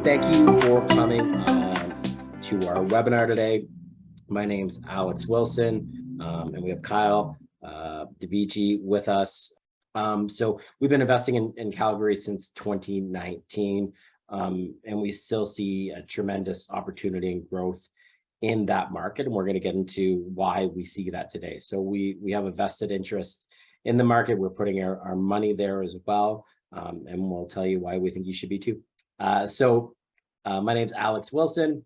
Thank you for coming to our webinar today. My name's Alex Wilson, and we have Kyle Dovigi with us. So we've been investing in Calgary since 2019, and we still see a tremendous opportunity and growth in that market, and we're going to get into why we see that today. So we have a vested interest in the market. We're putting our money there as well, and we'll tell you why we think you should be too. My name's Alex Wilson,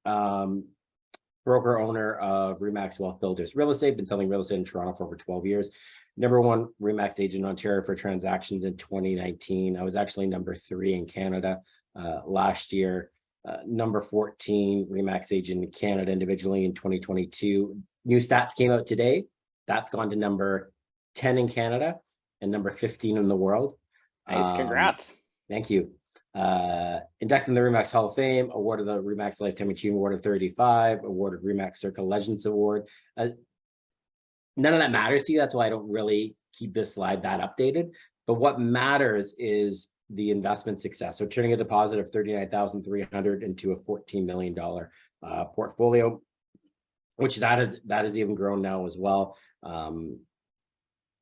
broker owner of Remax Wealth Builders Real Estate. Been selling real estate in Toronto for over 12 years. #1 Remax agent in Ontario for transactions in 2019. I was actually number 3 in Canada last year. Number 14 Remax agent in Canada individually in 2022. New stats came out today. That's gone to number 10 in Canada and number 15 in the world. Nice, congrats. Thank you. Inducted in the Remax Hall of Fame, awarded the Remax Lifetime Achievement Award of 35, awarded Remax Circle Legends Award. None of that matters to you. That's why I don't really keep this slide that updated. But what matters is the investment success. So turning a deposit of $39,300 into a $14 million portfolio, which that is even grown now as well.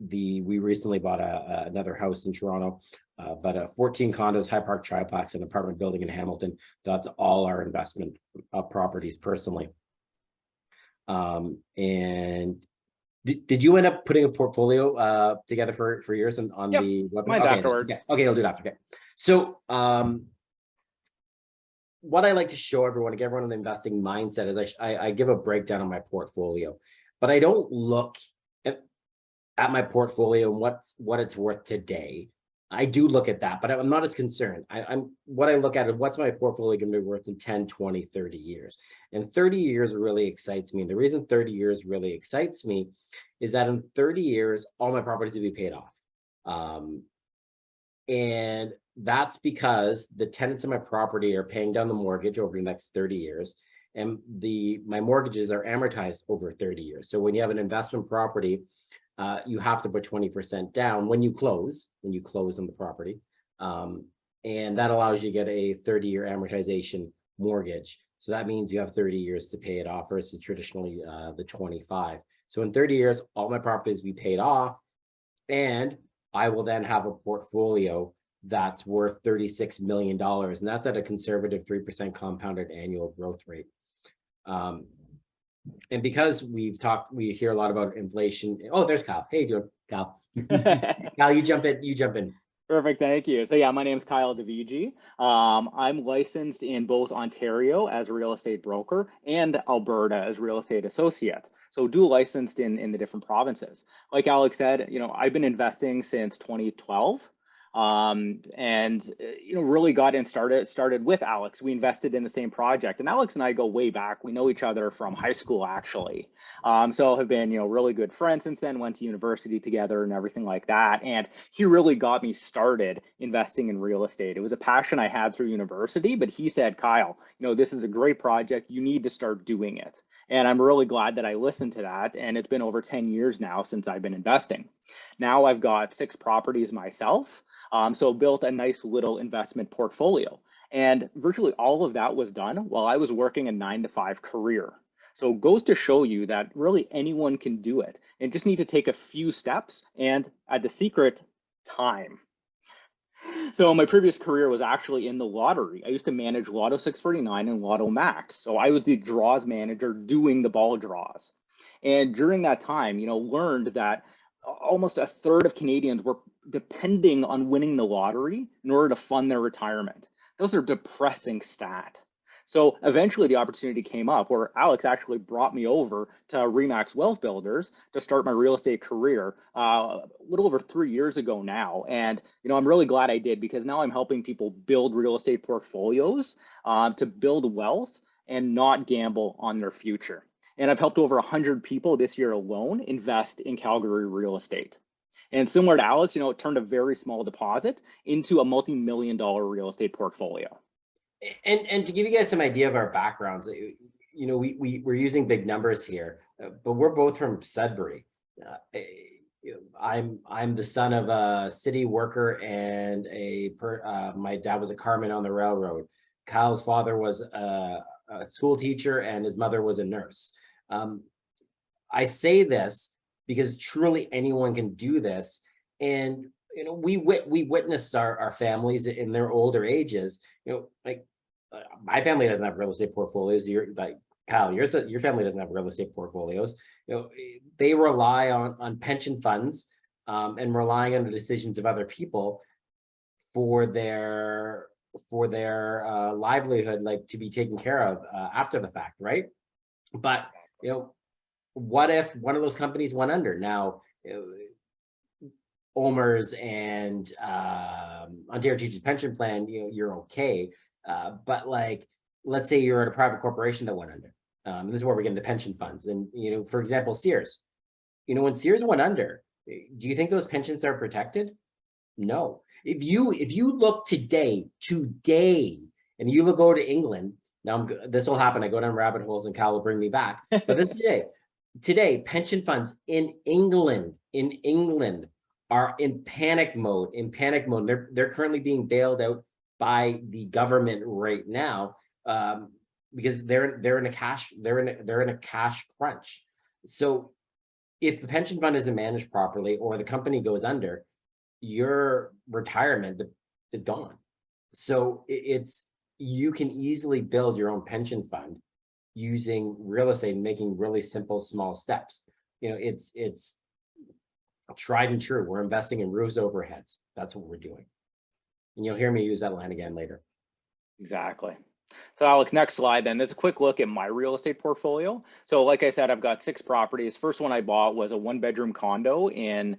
We recently bought another house in Toronto, but 14 condos, High Park triplex, an apartment building in Hamilton. That's all our investment properties personally. And did you end up putting a portfolio together for yours on Yep, the webinar? mine's afterwards. Okay, I'll do it after. Okay. So what I like to show everyone, to get everyone in the investing mindset, is I give a breakdown of my portfolio, but I don't look at my portfolio and what it's worth today. I do look at that, but I'm not as concerned. What I look at is what's my portfolio going to be worth in 10, 20, 30 years. And 30 years really excites me. And the reason 30 years really excites me is that in 30 years, all my properties will be paid off. And that's because the tenants in my property are paying down the mortgage over the next 30 years. And my mortgages are amortized over 30 years. So when you have an investment property, you have to put 20% down when you close on the property. And that allows you to get a 30-year amortization mortgage. So that means you have 30 years to pay it off versus traditionally the 25. So in 30 years, all my properties will be paid off, and I will then have a portfolio that's worth $36 million. And that's at a conservative 3% compounded annual growth rate. And because we hear a lot about inflation. Oh, there's Kyle. Hey, doing Kyle? Kyle, you jump in. Perfect, thank you. So yeah, my name's Kyle Dovigi. I'm licensed in both Ontario as a real estate broker and Alberta as real estate associate. So dual licensed in the different provinces. Like Alex said, I've been investing since 2012. Really got in started with Alex. We invested in the same project, and Alex and I go way back. We know each other from high school, actually. So have been, really good friends since then, went to university together and everything like that. And he really got me started investing in real estate. It was a passion I had through university, but he said, Kyle, this is a great project. You need to start doing it. And I'm really glad that I listened to that. And it's been over 10 years now since I've been investing. Now I've got 6 properties myself. So built a nice little investment portfolio. And virtually all of that was done while I was working a 9-to-5 career. So it goes to show you that really anyone can do it and just need to take a few steps and add the secret: time. So my previous career was actually in the lottery. I used to manage Lotto 649 and Lotto Max. So I was the draws manager doing the ball draws. And during that time, learned that almost a third of Canadians were depending on winning the lottery in order to fund their retirement. Those are depressing stats. So eventually the opportunity came up where Alex actually brought me over to Remax Wealth Builders to start my real estate career a little over 3 years ago now. And, I'm really glad I did, because now I'm helping people build real estate portfolios to build wealth and not gamble on their future. And I've helped over 100 people this year alone invest in Calgary real estate. And similar to Alex, it turned a very small deposit into a multi-million-dollar real estate portfolio. And to give you guys some idea of our backgrounds, we're using big numbers here, but we're both from Sudbury. I'm the son of a city worker and my dad was a carman on the railroad. Kyle's father was a school teacher and his mother was a nurse. I say this because truly anyone can do this. And, we witnessed our families in their older ages, like my family doesn't have real estate portfolios. Kyle, your family doesn't have real estate portfolios. They rely on pension funds and relying on the decisions of other people for their livelihood, like to be taken care of after the fact, right? But what if one of those companies went under? Now, OMERS and Ontario Teachers Pension Plan, you're okay. But like, let's say you're at a private corporation that went under. This is where we get into pension funds. And, for example, Sears, when Sears went under, do you think those pensions are protected? No. If you look today, and you look over to England, now this will happen. I go down rabbit holes and Cal will bring me back. But this today, pension funds in England are in panic mode. They're currently being bailed out by the government right now because they're in a cash crunch. So if the pension fund isn't managed properly or the company goes under, your retirement is gone. So you can easily build your own pension fund using real estate and making really simple, small steps. It's tried and true. We're investing in roofs overheads. That's what we're doing. And you'll hear me use that line again later. Exactly. So Alex, next slide then. There's a quick look at my real estate portfolio. So like I said, I've got 6 properties. First one I bought was a 1-bedroom condo in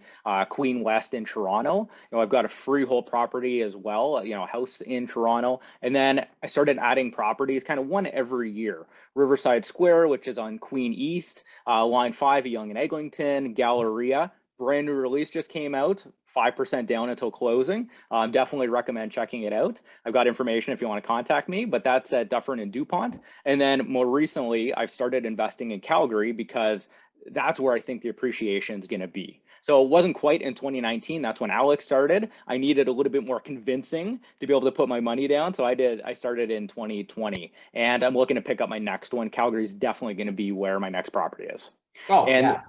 Queen West in Toronto. I've got a freehold property as well, a house in Toronto. And then I started adding properties, kind of one every year. Riverside Square, which is on Queen East, Line 5 at Yonge and Eglinton, Galleria. Brand new release just came out, 5% down until closing. Definitely recommend checking it out. I've got information if you want to contact me, but that's at Dufferin and DuPont. And then more recently, I've started investing in Calgary because that's where I think the appreciation is going to be. So it wasn't quite in 2019. That's when Alex started. I needed a little bit more convincing to be able to put my money down. So I started in 2020 and I'm looking to pick up my next one. Calgary is definitely going to be where my next property is. Oh, and yeah.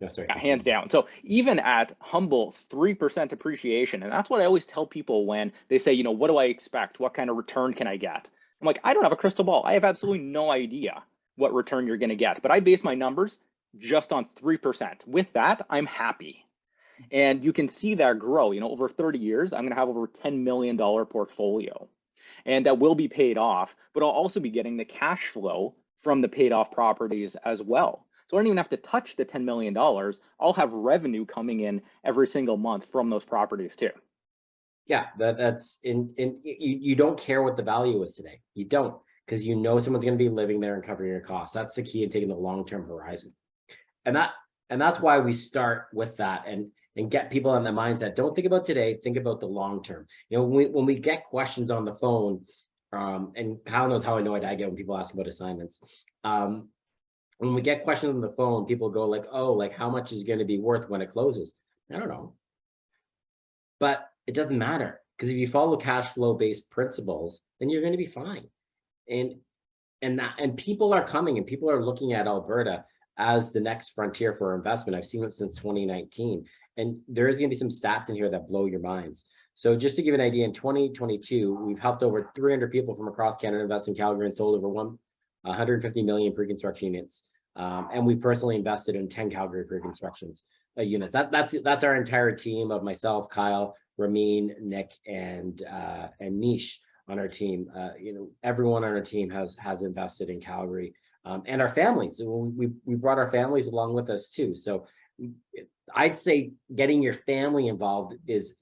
Yes, sir. Hands down. So even at humble 3% appreciation, and that's what I always tell people when they say, what do I expect? What kind of return can I get? I'm like, I don't have a crystal ball. I have absolutely no idea what return you're going to get, but I base my numbers just on 3%. With that, I'm happy. And you can see that grow, over 30 years, I'm going to have over $10 million portfolio and that will be paid off, but I'll also be getting the cash flow from the paid off properties as well. So I don't even have to touch the $10 million. I'll have revenue coming in every single month from those properties too. Yeah, that's you don't care what the value is today. You don't, because someone's going to be living there and covering your costs. That's the key in taking the long-term horizon. And that's why we start with that and get people in the mindset. Don't think about today, think about the long term. When we get questions on the phone, and Kyle knows how annoyed I get when people ask about assignments. When we get questions on the phone, people go like, oh, like how much is going to be worth when it closes? I don't know. But it doesn't matter, because if you follow cash flow based principles, then you're going to be fine. And people are coming and people are looking at Alberta as the next frontier for investment. I've seen it since 2019. And there is going to be some stats in here that blow your minds. So just to give an idea, in 2022, we've helped over 300 people from across Canada invest in Calgary and sold over 150 million pre-construction units. And we personally invested in 10 Calgary pre-construction units. That's our entire team of myself, Kyle, Ramin, Nick, and Nish on our team. Everyone on our team has invested in Calgary, and our families. We brought our families along with us too. So I'd say getting your family involved is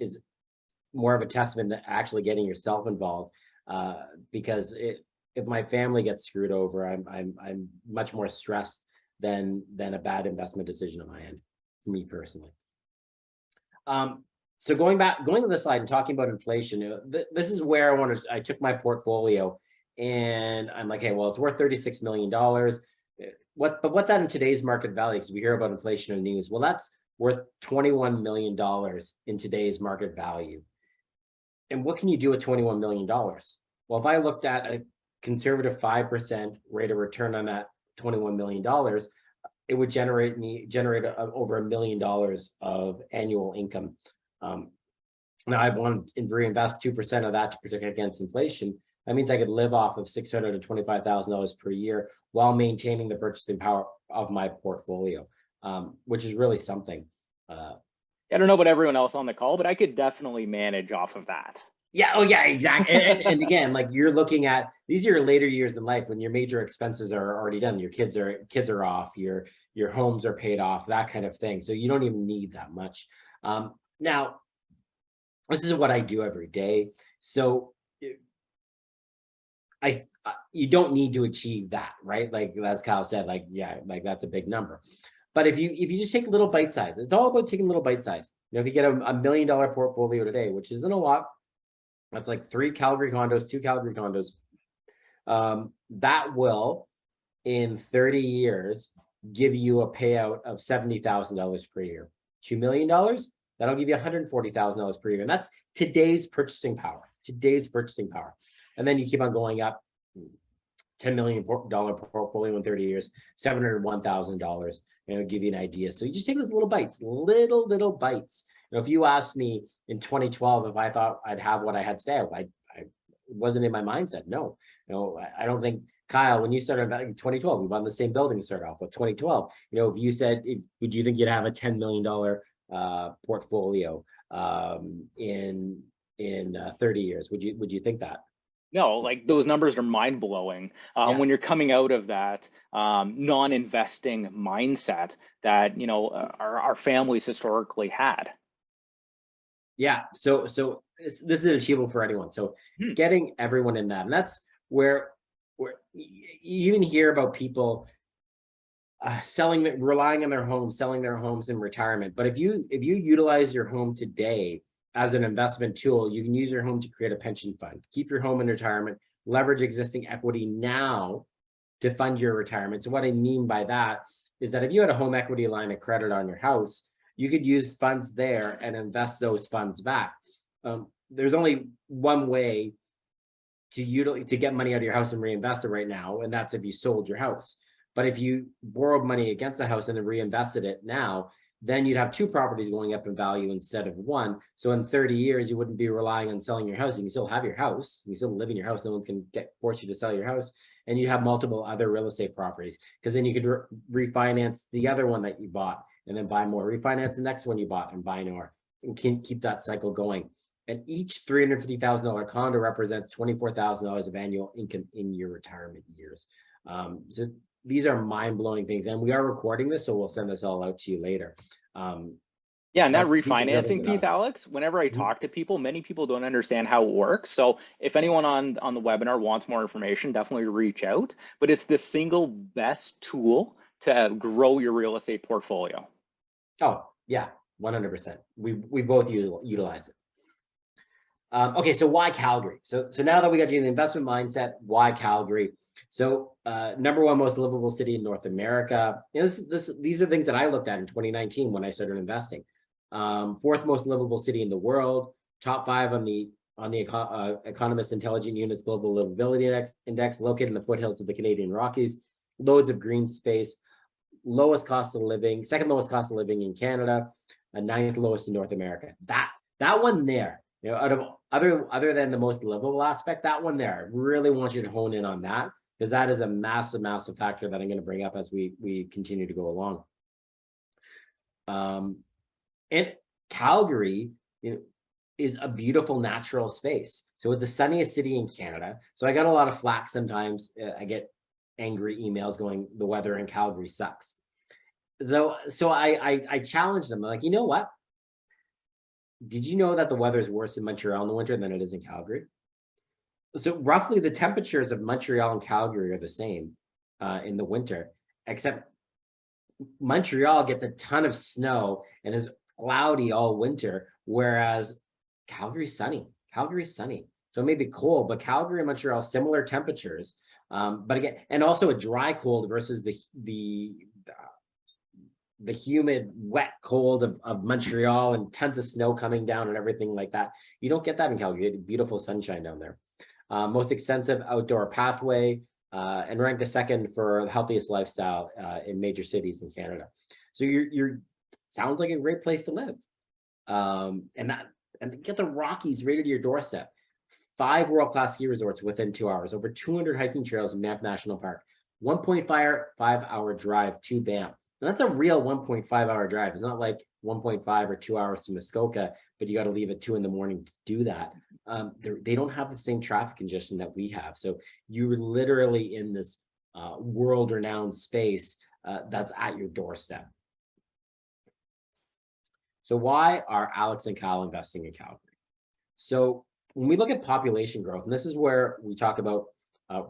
more of a testament to actually getting yourself involved, because if my family gets screwed over, I'm much more stressed than a bad investment decision on my end, for me personally. So going to the slide and talking about inflation, this is where I took my portfolio and I'm like, hey, well, it's worth $36 million. But what's that in today's market value? Because we hear about inflation in the news. Well, that's worth $21 million in today's market value. And what can you do with $21 million? Well, Well, if I looked at a conservative 5% rate of return on that $21 million, it would generate over $1 million of annual income. Now I want to reinvest 2% of that to protect against inflation. That means I could live off of $625,000 per year while maintaining the purchasing power of my portfolio, which is really something. I don't know about everyone else on the call, but I could definitely manage off of that. Yeah. Oh, yeah, exactly. And again, like you're looking at, these are your later years in life when your major expenses are already done. Your kids are off, your homes are paid off, that kind of thing. So you don't even need that much. Now, this is what I do every day. So you don't need to achieve that, right? Like as Kyle said, like, yeah, like that's a big number. But if you just take little bite size, it's all about taking little bite size. You know, if you get a $1 million portfolio today, which isn't a lot, that's like 3 Calgary condos, 2 Calgary condos. That will, in 30 years, give you a payout of $70,000 per year. $2 million, that'll give you $140,000 per year. And that's today's purchasing power, And then you keep on going up. $10 million portfolio in 30 years, $701,000, and it'll give you an idea. So you just take those little bites, little bites. You know, if you asked me in 2012 if I thought I'd have what I had today, I wasn't in my mindset. No, I don't think, Kyle, when you started investing in 2012, we bought in the same building to start off with 2012. You know, if you said, would you think you'd have a $10 million portfolio in 30 years? Would you think that? No, like those numbers are mind blowing when you're coming out of that non-investing mindset that, you know, our families historically had. Yeah. So this is achievable for anyone. So getting everyone in that, and that's where you even hear about people relying on their homes, selling their homes in retirement. But if you utilize your home today as an investment tool, you can use your home to create a pension fund, keep your home in retirement, leverage existing equity now to fund your retirement. So what I mean by that is that if you had a home equity line of credit on your house, you could use funds there and invest those funds back. There's only one way to get money out of your house and reinvest it right now, and that's if you sold your house. But if you borrowed money against the house and then reinvested it now, then you'd have 2 properties going up in value instead of 1. So in 30 years, you wouldn't be relying on selling your house. You can still have your house. You can still live in your house. No one's going to force you to sell your house. And you have multiple other real estate properties, because then you could refinance the other one that you bought and then buy more, refinance the next one you bought and buy more, and keep that cycle going. And each $350,000 condo represents $24,000 of annual income in your retirement years. So these are mind-blowing things, and we are recording this, so we'll send this all out to you later. Yeah, and that refinancing piece, Alex, whenever I talk to people, many people don't understand how it works. So if anyone on the webinar wants more information, definitely reach out. But it's the single best tool to grow your real estate portfolio. Oh, yeah, 100%. We both utilize it. Okay, so why Calgary? So now that we got you in the investment mindset, why Calgary? So #1 most livable city in North America. These are things that I looked at in 2019 when I started investing. 4th most livable city in the world. Top 5 on the Economist Intelligent Unit's Global Livability Index, located in the foothills of the Canadian Rockies. Loads of green space. Lowest cost of living, 2nd lowest cost of living in Canada, and 9th lowest in North America. That one there, you know, out of other than the most livable aspect, that one there, I really want you to hone in on that, because that is a massive factor that I'm going to bring up as we continue to go along. And Calgary, you know, is a beautiful natural space. So it's the sunniest city in Canada. So I got a lot of flack sometimes. I get angry emails going, the weather in Calgary sucks. So I challenged them. I'm like, you know what? Did you know that the weather is worse in Montreal in the winter than it is in Calgary? So roughly the temperatures of Montreal and Calgary are the same in the winter, except Montreal gets a ton of snow and is cloudy all winter, whereas Calgary's sunny. So it may be cold, but Calgary and Montreal, similar temperatures. But again, and also a dry cold versus the humid, wet cold of Montreal and tons of snow coming down and everything like that. You don't get that in Calgary. You get beautiful sunshine down there. most extensive outdoor pathway, and ranked the second for the healthiest lifestyle in major cities in Canada. So you're sounds like a great place to live. And get the Rockies right to your doorstep. 5 world-class ski resorts within 2 hours, over 200 hiking trails in Banff National Park, 1.5-hour drive to Banff. And that's a real 1.5-hour drive. It's not like 1.5 or 2 hours to Muskoka, but you got to leave at 2 in the morning to do that. They don't have the same traffic congestion that we have. So you're literally in this world-renowned space that's at your doorstep. So why are Alex and Kyle investing in Calgary? So when we look at population growth, and this is where we talk about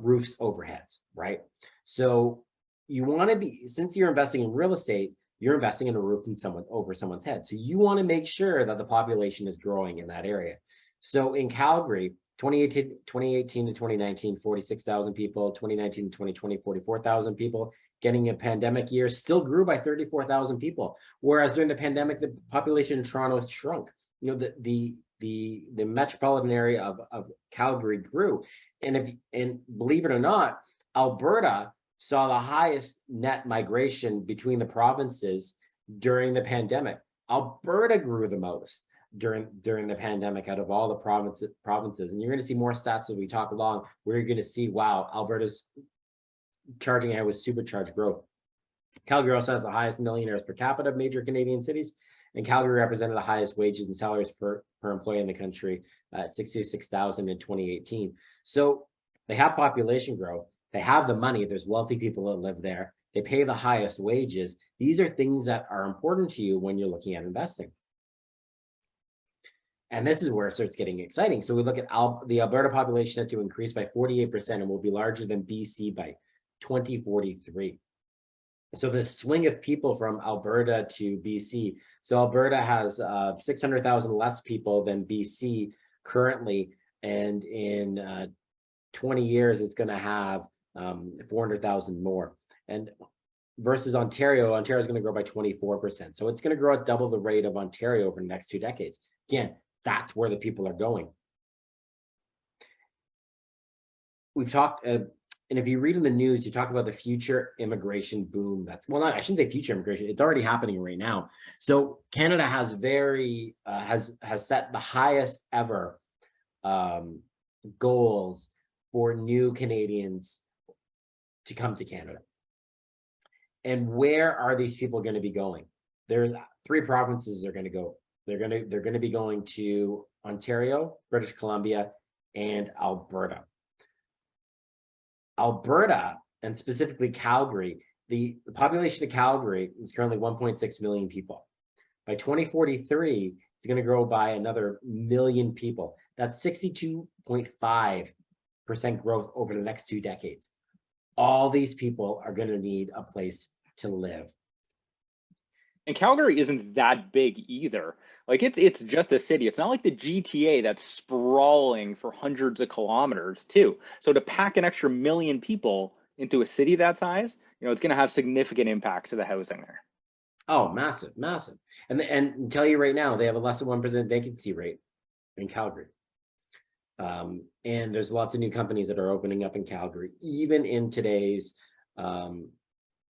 roofs, overheads, right? So you want to be, since you're investing in real estate, you're investing in a roof in over someone's head. So you want to make sure that the population is growing in that area. So in Calgary, 2018 to 2019, 46,000 people, 2019 to 2020, 44,000 people. Getting a pandemic year still grew by 34,000 people. Whereas during the pandemic, the population in Toronto has shrunk. You know, the metropolitan area of Calgary grew. And believe it or not, Alberta saw the highest net migration between the provinces during the pandemic. Alberta grew the most during the pandemic out of all the provinces. And you're going to see more stats as we talk along, where you're going to see, wow, Alberta's charging ahead with supercharged growth. Calgary also has the highest millionaires per capita of major Canadian cities, and Calgary represented the highest wages and salaries per employee in the country at 66,000 in 2018. So they have population growth. They have the money. There's wealthy people that live there. They pay the highest wages. These are things that are important to you when you're looking at investing. And this is where it starts getting exciting. So we look at the Alberta population set to increase by 48% and will be larger than BC by 2043. So the swing of people from Alberta to BC. So Alberta has 600,000 less people than BC currently. And in 20 years, it's going to have 400,000 more. And versus Ontario is going to grow by 24%. So it's going to grow at double the rate of Ontario over the next 2 decades. Again, that's where the people are going. We've talked, and if you read in the news, you talk about the future immigration boom. I shouldn't say future immigration. It's already happening right now. So Canada has has set the highest ever goals for new Canadians to come to Canada. And where are these people going to be going? There's 3 provinces they're going to go. They're going to be going to Ontario, British Columbia, and Alberta. Alberta, and specifically Calgary, the population of Calgary is currently 1.6 million people. By 2043, it's going to grow by another million people. That's 62.5% growth over the next 2 decades. All these people are going to need a place to live. And Calgary isn't that big either. Like it's just a city. It's not like the GTA that's sprawling for hundreds of kilometers too. So to pack an extra million people into a city that size, it's going to have significant impact to the housing there. Oh, massive, massive. And tell you right now, they have a less than 1% vacancy rate in Calgary. And there's lots of new companies that are opening up in Calgary, even in today's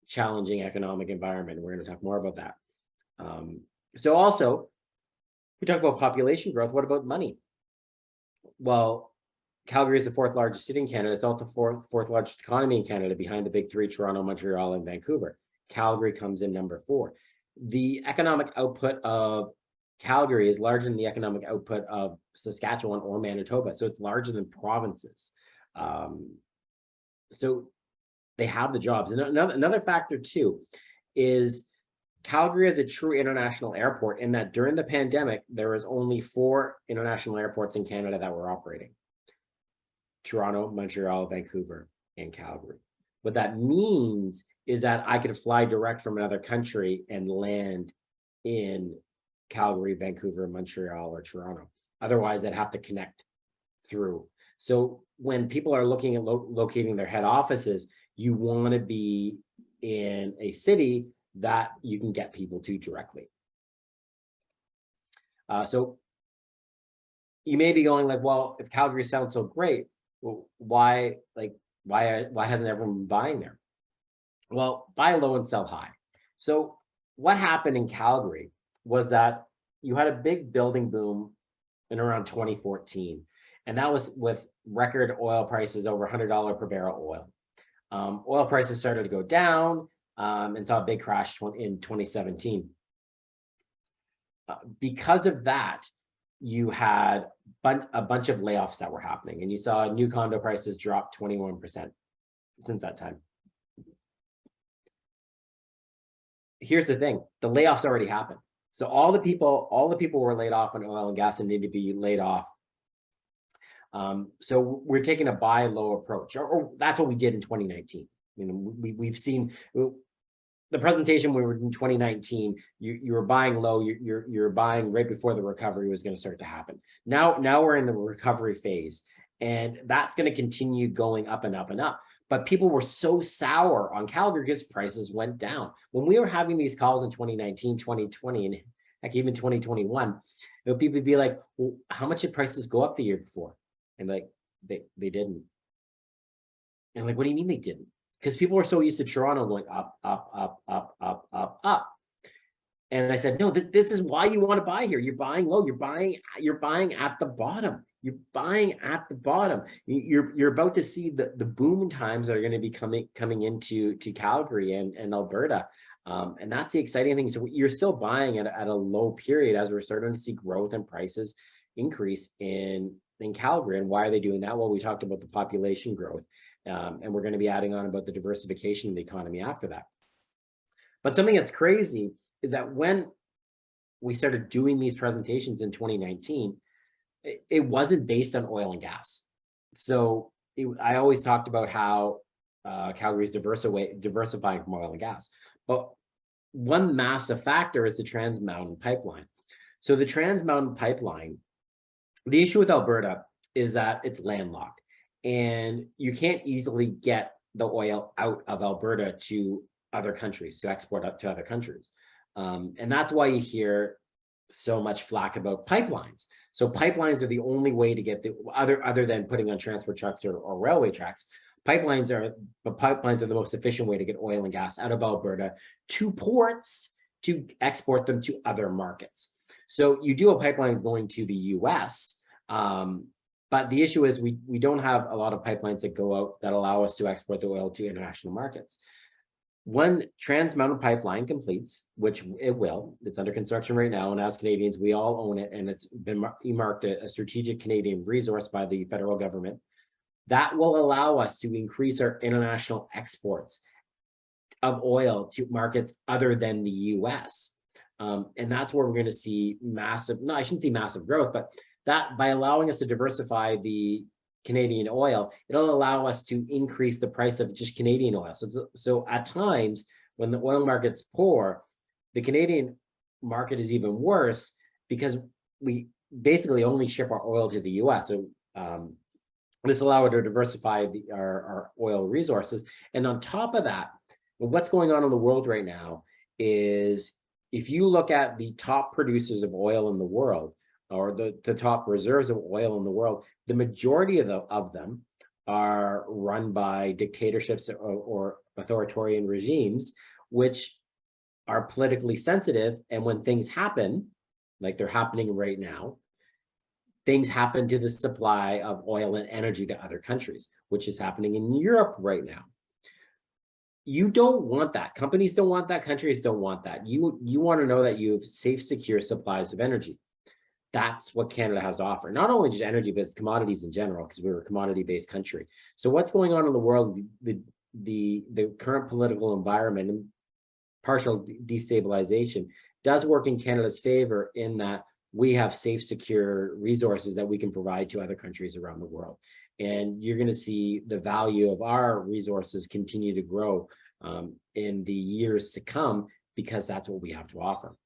challenging economic environment. We're going to talk more about that. So also, we talk about population growth. What about money? Well, Calgary is the 4th largest city in Canada. It's also the fourth largest economy in Canada, behind the big 3, Toronto, Montreal, and Vancouver. Calgary comes in number 4. The economic output of Calgary is larger than the economic output of Saskatchewan or Manitoba. So it's larger than provinces. So they have the jobs. And another factor too is Calgary is a true international airport, in that during the pandemic, there was only 4 international airports in Canada that were operating: Toronto, Montreal, Vancouver, and Calgary. What that means is that I could fly direct from another country and land in Calgary, Vancouver, Montreal, or Toronto. Otherwise, I'd have to connect through. So when people are looking at locating their head offices, you want to be in a city that you can get people to directly. So you may be going like, well, if Calgary sounds so great, well, why hasn't everyone been buying there? Well, buy low and sell high. So what happened in Calgary was that you had a big building boom in around 2014. And that was with record oil prices over $100 per barrel oil. Oil prices started to go down and saw a big crash in 2017. Because of that, you had a bunch of layoffs that were happening, and you saw new condo prices drop 21% since that time. Here's the thing, the layoffs already happened. So all the people were laid off in oil and gas and need to be laid off. So we're taking a buy low approach, or that's what we did in 2019. You know, we've seen the presentation we were in 2019. You were buying low. You're buying right before the recovery was going to start to happen. Now we're in the recovery phase, and that's going to continue going up and up and up. But people were so sour on Calgary because prices went down. When we were having these calls in 2019, 2020, and heck, even 2021, people would be like, well, how much did prices go up the year before? And like, they didn't. And like, what do you mean they didn't? Because people were so used to Toronto going up, up, up, up, up, up, up. And I said, no, this is why you want to buy here. You're buying low. You're buying at the bottom. You're buying at the bottom. You're about to see the boom times that are going to be coming into Calgary and Alberta. And that's the exciting thing. So you're still buying at a low period as we're starting to see growth and prices increase in Calgary. And why are they doing that? Well, we talked about the population growth, and we're going to be adding on about the diversification of the economy after that. But something that's crazy is that when we started doing these presentations in 2019, it wasn't based on oil and gas. So I always talked about how Calgary is diversifying from oil and gas. But one massive factor is the Trans Mountain Pipeline. So the Trans Mountain Pipeline, the issue with Alberta is that it's landlocked, and you can't easily get the oil out of Alberta to other countries, to export up to other countries. And that's why you hear so much flack about pipelines. So pipelines are the only way to get the other than putting on transport trucks or railway tracks. Pipelines are the most efficient way to get oil and gas out of Alberta to ports to export them to other markets. So you do a pipeline going to the US, but the issue is we don't have a lot of pipelines that go out that allow us to export the oil to international markets. When Trans Mountain Pipeline completes, which it will, it's under construction right now, and as Canadians, we all own it, and it's been earmarked a strategic Canadian resource by the federal government, that will allow us to increase our international exports of oil to markets other than the US. And that's where we're going to see I shouldn't say massive growth, but that by allowing us to diversify the Canadian oil, it'll allow us to increase the price of just Canadian oil. So at times when the oil market's poor, the Canadian market is even worse because we basically only ship our oil to the US. So this allows us to diversify our oil resources. And on top of that, what's going on in the world right now is if you look at the top producers of oil in the world, or the top reserves of oil in the world, the majority of them are run by dictatorships or authoritarian regimes, which are politically sensitive. And when things happen, like they're happening right now, things happen to the supply of oil and energy to other countries, which is happening in Europe right now. You don't want that. Companies don't want that. Countries don't want that. You want to know that you have safe, secure supplies of energy. That's what Canada has to offer. Not only just energy, but it's commodities in general, because we're a commodity-based country. So what's going on in the world, the current political environment and partial destabilization does work in Canada's favor in that we have safe, secure resources that we can provide to other countries around the world. And you're going to see the value of our resources continue to grow in the years to come, because that's what we have to offer.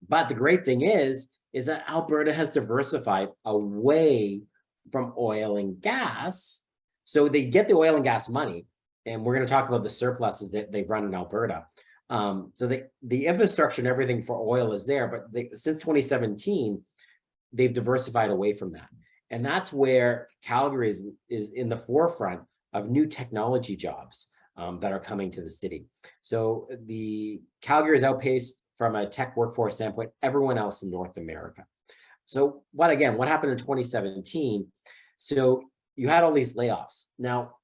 But the great thing is that Alberta has diversified away from oil and gas. So they get the oil and gas money, and we're going to talk about the surpluses that they've run in Alberta. So the infrastructure and everything for oil is there, but since 2017, they've diversified away from that. And that's where Calgary is in the forefront of new technology jobs that are coming to the city. So the Calgary is outpaced from a tech workforce standpoint, everyone else in North America. So what happened in 2017? So you had all these layoffs. Now,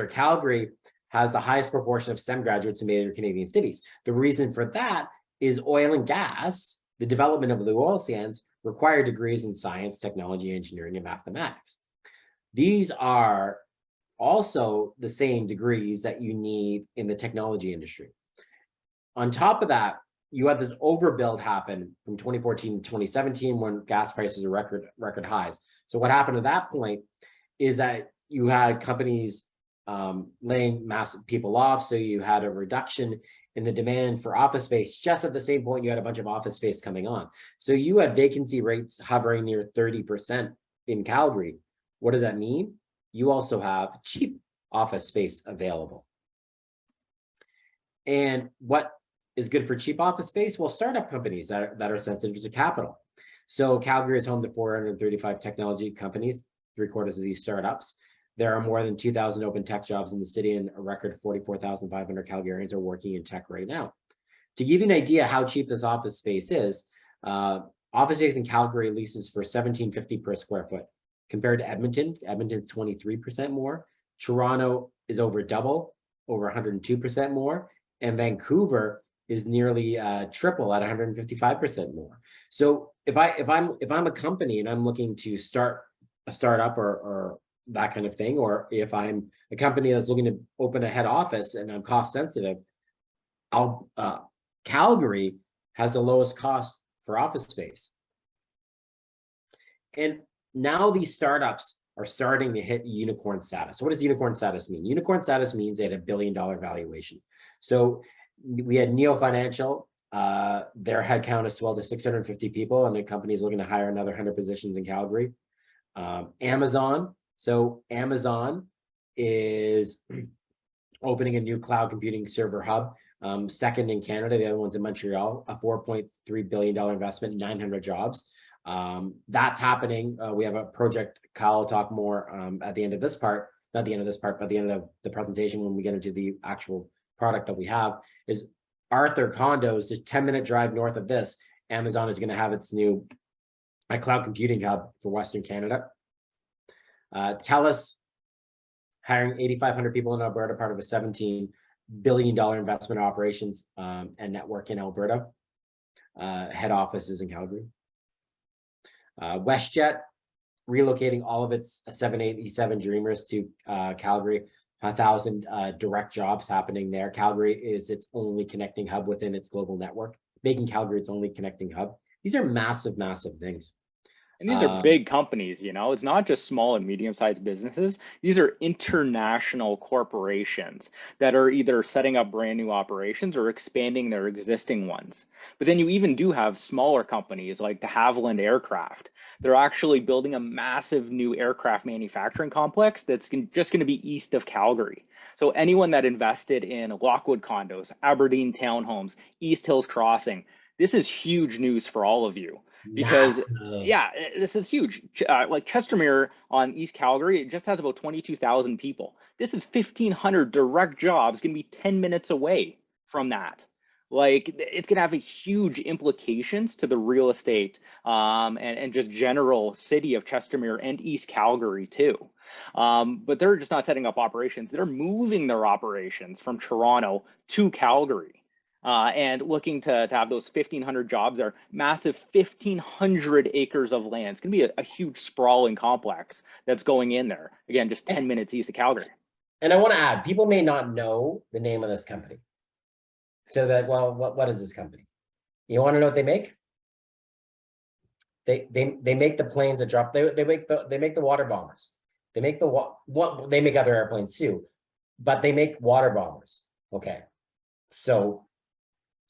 Calgary has the highest proportion of STEM graduates in major Canadian cities. The reason for that is oil and gas, the development of the oil sands, require degrees in science, technology, engineering, and mathematics. These are also the same degrees that you need in the technology industry. On top of that, you had this overbuild happen from 2014 to 2017 when gas prices are record highs. So what happened at that point is that you had companies laying massive people off. So you had a reduction in the demand for office space. Just at the same point, you had a bunch of office space coming on. So you had vacancy rates hovering near 30% in Calgary. What does that mean? You also have cheap office space available. And what is good for cheap office space? Well, startup companies that are sensitive to capital. So Calgary is home to 435 technology companies, 3/4 of these startups. There are more than 2,000 open tech jobs in the city, and a record 44,500 Calgarians are working in tech right now. To give you an idea how cheap this office space is, office space in Calgary leases for $17.50 per square foot. Compared to Edmonton, Edmonton's 23% more. Toronto is over double, over 102% more, and Vancouver is nearly triple at 155% more. So if I'm a company and I'm looking to start a startup or that kind of thing, or if I'm a company that's looking to open a head office and I'm cost sensitive, Calgary has the lowest cost for office space. And now these startups are starting to hit unicorn status. So what does unicorn status mean? Unicorn status means they had $1 billion valuation. So we had Neo Financial, their headcount is swelled to 650 people, and the company is looking to hire another 100 positions in Calgary. Amazon. So Amazon is opening a new cloud computing server hub, second in Canada. The other one's in Montreal, a $4.3 billion investment, 900 jobs. That's happening. We have a project, Kyle will talk more at the end of this part, not the end of this part, but the end of the presentation when we get into the actual product that we have, is Arthur Condos, just 10-minute drive north of this. Amazon is going to have its new cloud computing hub for Western Canada. TELUS hiring 8,500 people in Alberta, part of a $17 billion investment operations and network in Alberta. Head office is in Calgary. WestJet relocating all of its 787 Dreamers to Calgary. 1,000 direct jobs happening there. Calgary is its only connecting hub within its global network, making Calgary its only connecting hub. These are massive, massive things. And these are big companies, you know, it's not just small and medium-sized businesses. These are international corporations that are either setting up brand new operations or expanding their existing ones. But then you even do have smaller companies like de Havilland Aircraft. They're actually building a massive new aircraft manufacturing complex that's just going to be east of Calgary. So anyone that invested in Lockwood Condos, Aberdeen Townhomes, East Hills Crossing, this is huge news for all of you. Because yeah, this is huge. Like Chestermere on East Calgary, it just has about 22,000 people. This is 1,500 direct jobs, going to be 10 minutes away from that. Like, it's going to have a huge implications to the real estate and just general city of Chestermere and East Calgary too. But they're just not setting up operations. They're moving their operations from Toronto to Calgary. And looking to have those 1,500 jobs there, massive 1,500 acres of land. It's going to be a huge sprawling complex that's going in there. Again, just 10 minutes east of Calgary. And I want to add, people may not know the name of this company. So that, well, what is this company? You want to know what they make? They make the planes that drop. They make the water bombers. They make they make other airplanes too, but they make water bombers. Okay, so.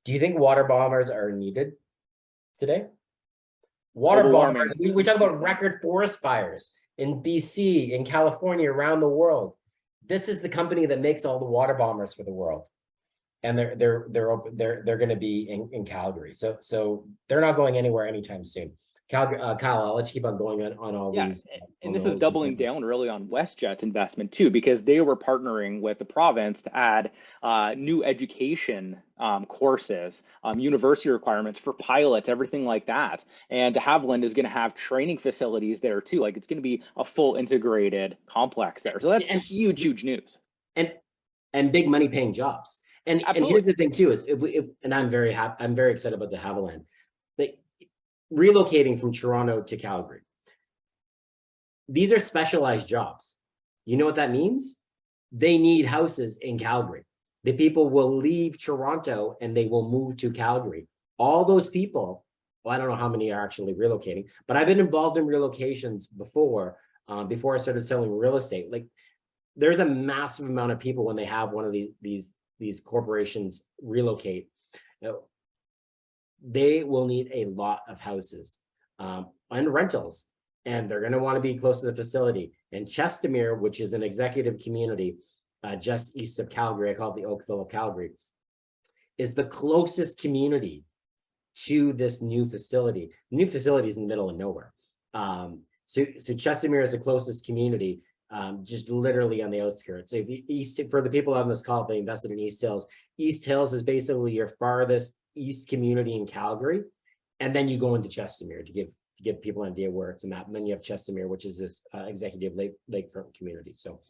Do you think water bombers are needed today? Water bombers, we talk about record forest fires in BC, in California, around the world. This is the company that makes all the water bombers for the world. and they're going to be in Calgary. So they're not going anywhere anytime soon. Calgary, Kyle, I'll let you keep on going on all Yeah, these. and this is doubling down really on WestJet's investment too, because they were partnering with the province to add new education courses, university requirements for pilots, everything like that. And de Havilland is going to have training facilities there too. Like it's going to be a full integrated complex there. So that's huge, huge news. And big money paying jobs. And here's the thing too, is and I'm very happy, I'm very excited about the Havilland. Relocating from Toronto to Calgary. These are specialized jobs. You know what that means? They need houses in Calgary. The people will leave Toronto and they will move to Calgary. All those people, well, I don't know how many are actually relocating, but I've been involved in relocations before I started selling real estate. Like there's a massive amount of people when they have one of these corporations relocate. You know, they will need a lot of houses and rentals, and they're going to want to be close to the facility. And Chestermere, which is an executive community just east of Calgary, I call it the Oakville of Calgary, is the closest community to this new facility. The new facility is in the middle of nowhere. So Chestermere is the closest community, just literally on the outskirts. If you, for the people on this call, if they invested in East Hills is basically your farthest east community in Calgary, and then you go into Chestermere to give people an idea where it's a map. And then you have Chestermere, which is this executive lakefront community. So,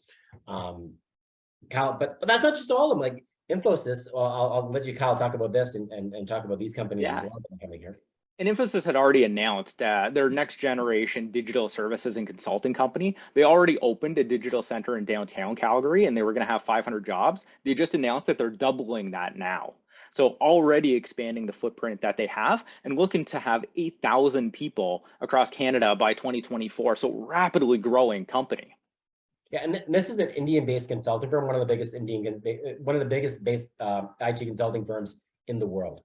Kyle, but that's not just all of them. Like Infosys, I'll let you, Kyle, talk about this and talk about these companies as well that are coming here. And Infosys had already announced their next generation digital services and consulting company. They already opened a digital center in downtown Calgary, and they were going to have 500 jobs. They just announced that they're doubling that now. So already expanding the footprint that they have and looking to have 8,000 people across Canada by 2024. So rapidly growing company. Yeah, and this is an Indian-based consulting firm, one of the biggest based IT consulting firms in the world.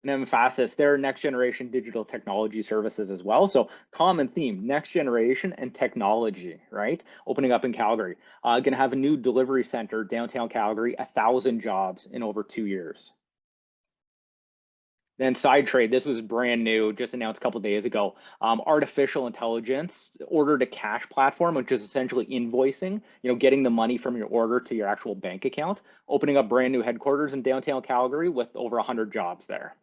And Emphasis, their next generation digital technology services as well. So common theme, next generation and technology, right? Opening up in Calgary. Going to have a new delivery center downtown Calgary, 1,000 jobs in over 2 years. Then SideTrade, this was brand new, just announced a couple of days ago. Artificial intelligence order to cash platform, which is essentially invoicing, getting the money from your order to your actual bank account. Opening up brand new headquarters in downtown Calgary with over 100 jobs there.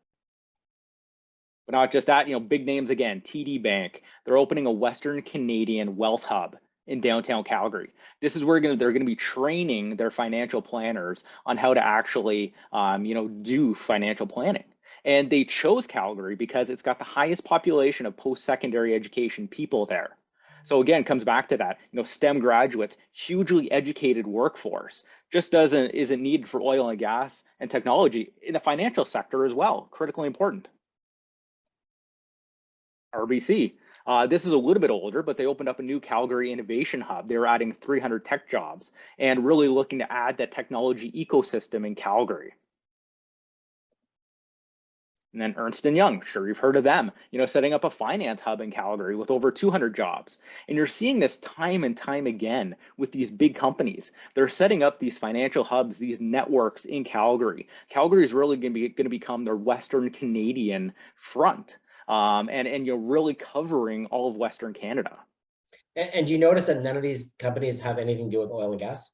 But not just that, big names again, TD Bank. They're opening a Western Canadian wealth hub in downtown Calgary. This is where they're going to be training their financial planners on how to actually, do financial planning. And they chose Calgary because it's got the highest population of post-secondary education people there. So again, comes back to that, STEM graduates, hugely educated workforce, just isn't needed for oil and gas and technology in the financial sector as well, critically important. RBC. This is a little bit older, but they opened up a new Calgary Innovation Hub. They were adding 300 tech jobs and really looking to add that technology ecosystem in Calgary. And then Ernst & Young, sure you've heard of them, setting up a finance hub in Calgary with over 200 jobs. And you're seeing this time and time again with these big companies. They're setting up these financial hubs, these networks in Calgary. Calgary is really going to become their Western Canadian front. And you're really covering all of Western Canada. And do you notice that none of these companies have anything to do with oil and gas?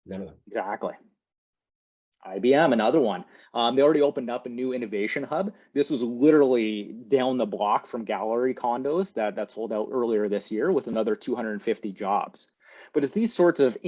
None of them. Exactly. IBM, another one. They already opened up a new innovation hub. This was literally down the block from Gallery condos that sold out earlier this year with another 250 jobs. But it's these sorts of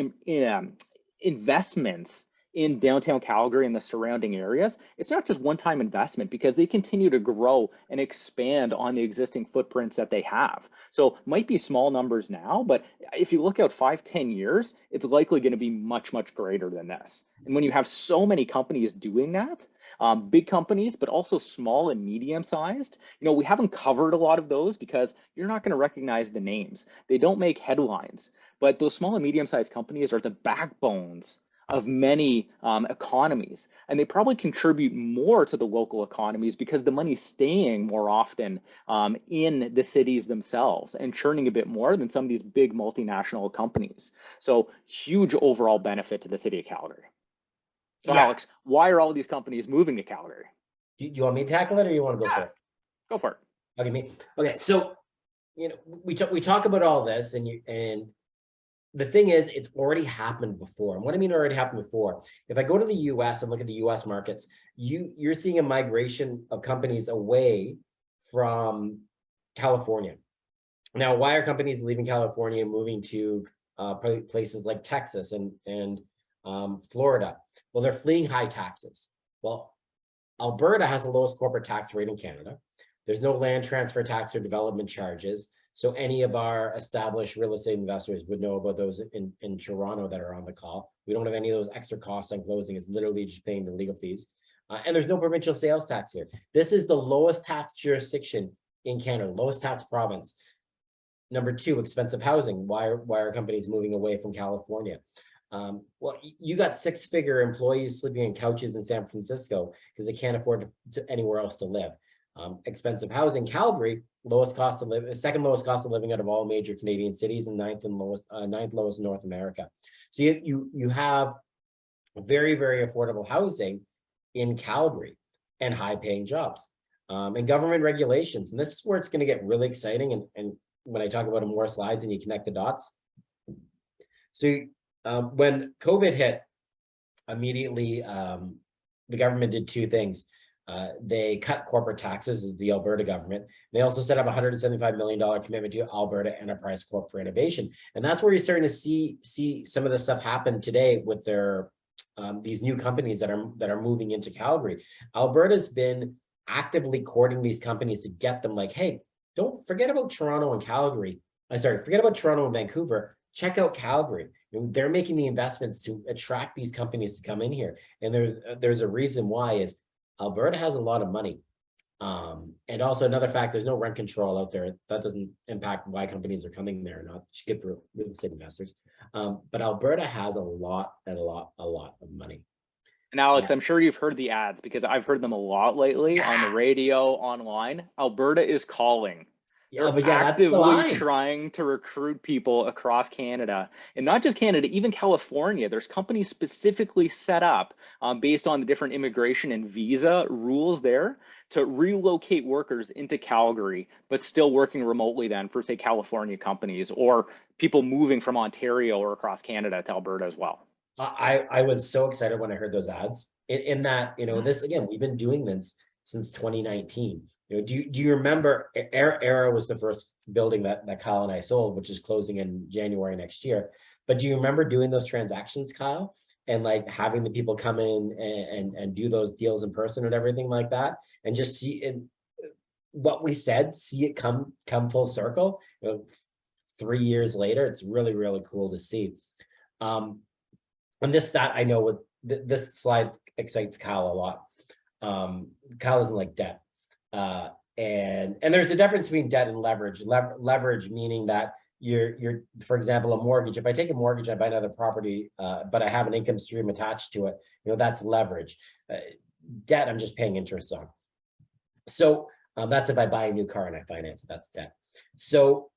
investments in downtown Calgary and the surrounding areas, it's not just one-time investment because they continue to grow and expand on the existing footprints that they have. So might be small numbers now, but if you look out 5-10 years, it's likely going to be much, much greater than this. And when you have so many companies doing that, big companies, but also small and medium-sized, we haven't covered a lot of those because you're not going to recognize the names. They don't make headlines, but those small and medium-sized companies are the backbones of many economies, and they probably contribute more to the local economies because the money's staying more often in the cities themselves and churning a bit more than some of these big multinational companies. So huge overall benefit to the city of Calgary. So Yeah. Alex, why are all these companies moving to Calgary? Do you want me to tackle it or you want to go for it? Go for it. Okay, me. Okay, so we talk about all this, and the thing is, it's already happened before. And what I mean already happened before, if I go to the US and look at the US markets, you're seeing a migration of companies away from California. Now, why are companies leaving California and moving to places like Texas and Florida? Well, they're fleeing high taxes. Well, Alberta has the lowest corporate tax rate in Canada. There's no land transfer tax or development charges. So any of our established real estate investors would know about those in Toronto that are on the call. We don't have any of those extra costs on closing. It's literally just paying the legal fees. And there's no provincial sales tax here. This is the lowest tax jurisdiction in Canada, lowest tax province. Number two, expensive housing. Why are companies moving away from California? Well, you got six-figure employees sleeping in couches in San Francisco because they can't afford anywhere else to live. Expensive housing. Calgary, lowest cost of living, second lowest cost of living out of all major Canadian cities, and ninth lowest in North America. So you have very, very affordable housing in Calgary and high-paying jobs, and government regulations. And this is where it's going to get really exciting. And when I talk about more slides and you connect the dots. So when COVID hit, immediately the government did two things. They cut corporate taxes, the Alberta government. They also set up a $175 million commitment to Alberta Enterprise Corp for innovation. And that's where you're starting to see some of the stuff happen today with their these new companies that are moving into Calgary. Alberta's been actively courting these companies to get them like, hey, don't forget about Toronto and Calgary. Forget about Toronto and Vancouver. Check out Calgary. They're making the investments to attract these companies to come in here. And there's a reason why is Alberta has a lot of money. And also another fact, there's no rent control out there. That doesn't impact why companies are coming there, not skip through real estate investors. But Alberta has a lot of money. And Alex, I'm sure you've heard the ads because I've heard them a lot lately on the radio, online. Alberta is calling. They're actively trying to recruit people across Canada, and not just Canada, even California. There's companies specifically set up based on the different immigration and visa rules there to relocate workers into Calgary, but still working remotely then for, say, California companies or people moving from Ontario or across Canada to Alberta as well. I was so excited when I heard those ads. In that, this again, we've been doing this since 2019. Do you remember Era was the first building that Kyle and I sold, which is closing in January next year. But do you remember doing those transactions, Kyle? And like having the people come in and do those deals in person and everything like that, and just see what we said, see it come full circle. 3 years later, it's really, really cool to see. And this stat, I know this slide excites Kyle a lot. Kyle doesn't like debt. And there's a difference between debt and leverage. Leverage meaning that you're, for example, a mortgage. If I take a mortgage, I buy another property, but I have an income stream attached to it, that's leverage. Debt, I'm just paying interest on. So that's if I buy a new car and I finance it, that's debt. So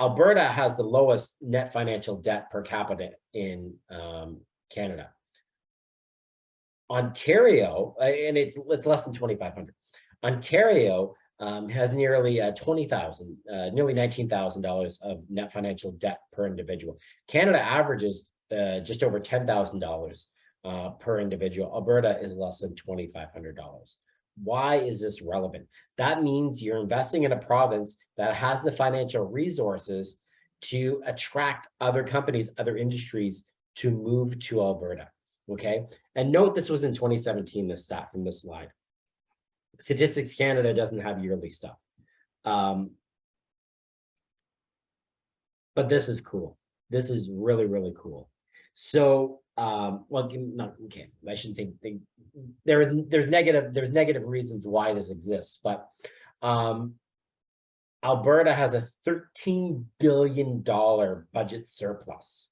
Alberta has the lowest net financial debt per capita in Canada. Ontario, and it's less than 2,500. Ontario has nearly $20,000, nearly $19,000 of net financial debt per individual. Canada averages just over $10,000 per individual. Alberta is less than $2,500. Why is this relevant? That means you're investing in a province that has the financial resources to attract other companies, other industries to move to Alberta. Okay, and note this was in 2017, this stat from this slide. Statistics Canada doesn't have yearly stuff. But this is cool. This is really, really cool. So, well, not okay. I shouldn't say there's negative reasons why this exists, but Alberta has a $13 billion budget surplus.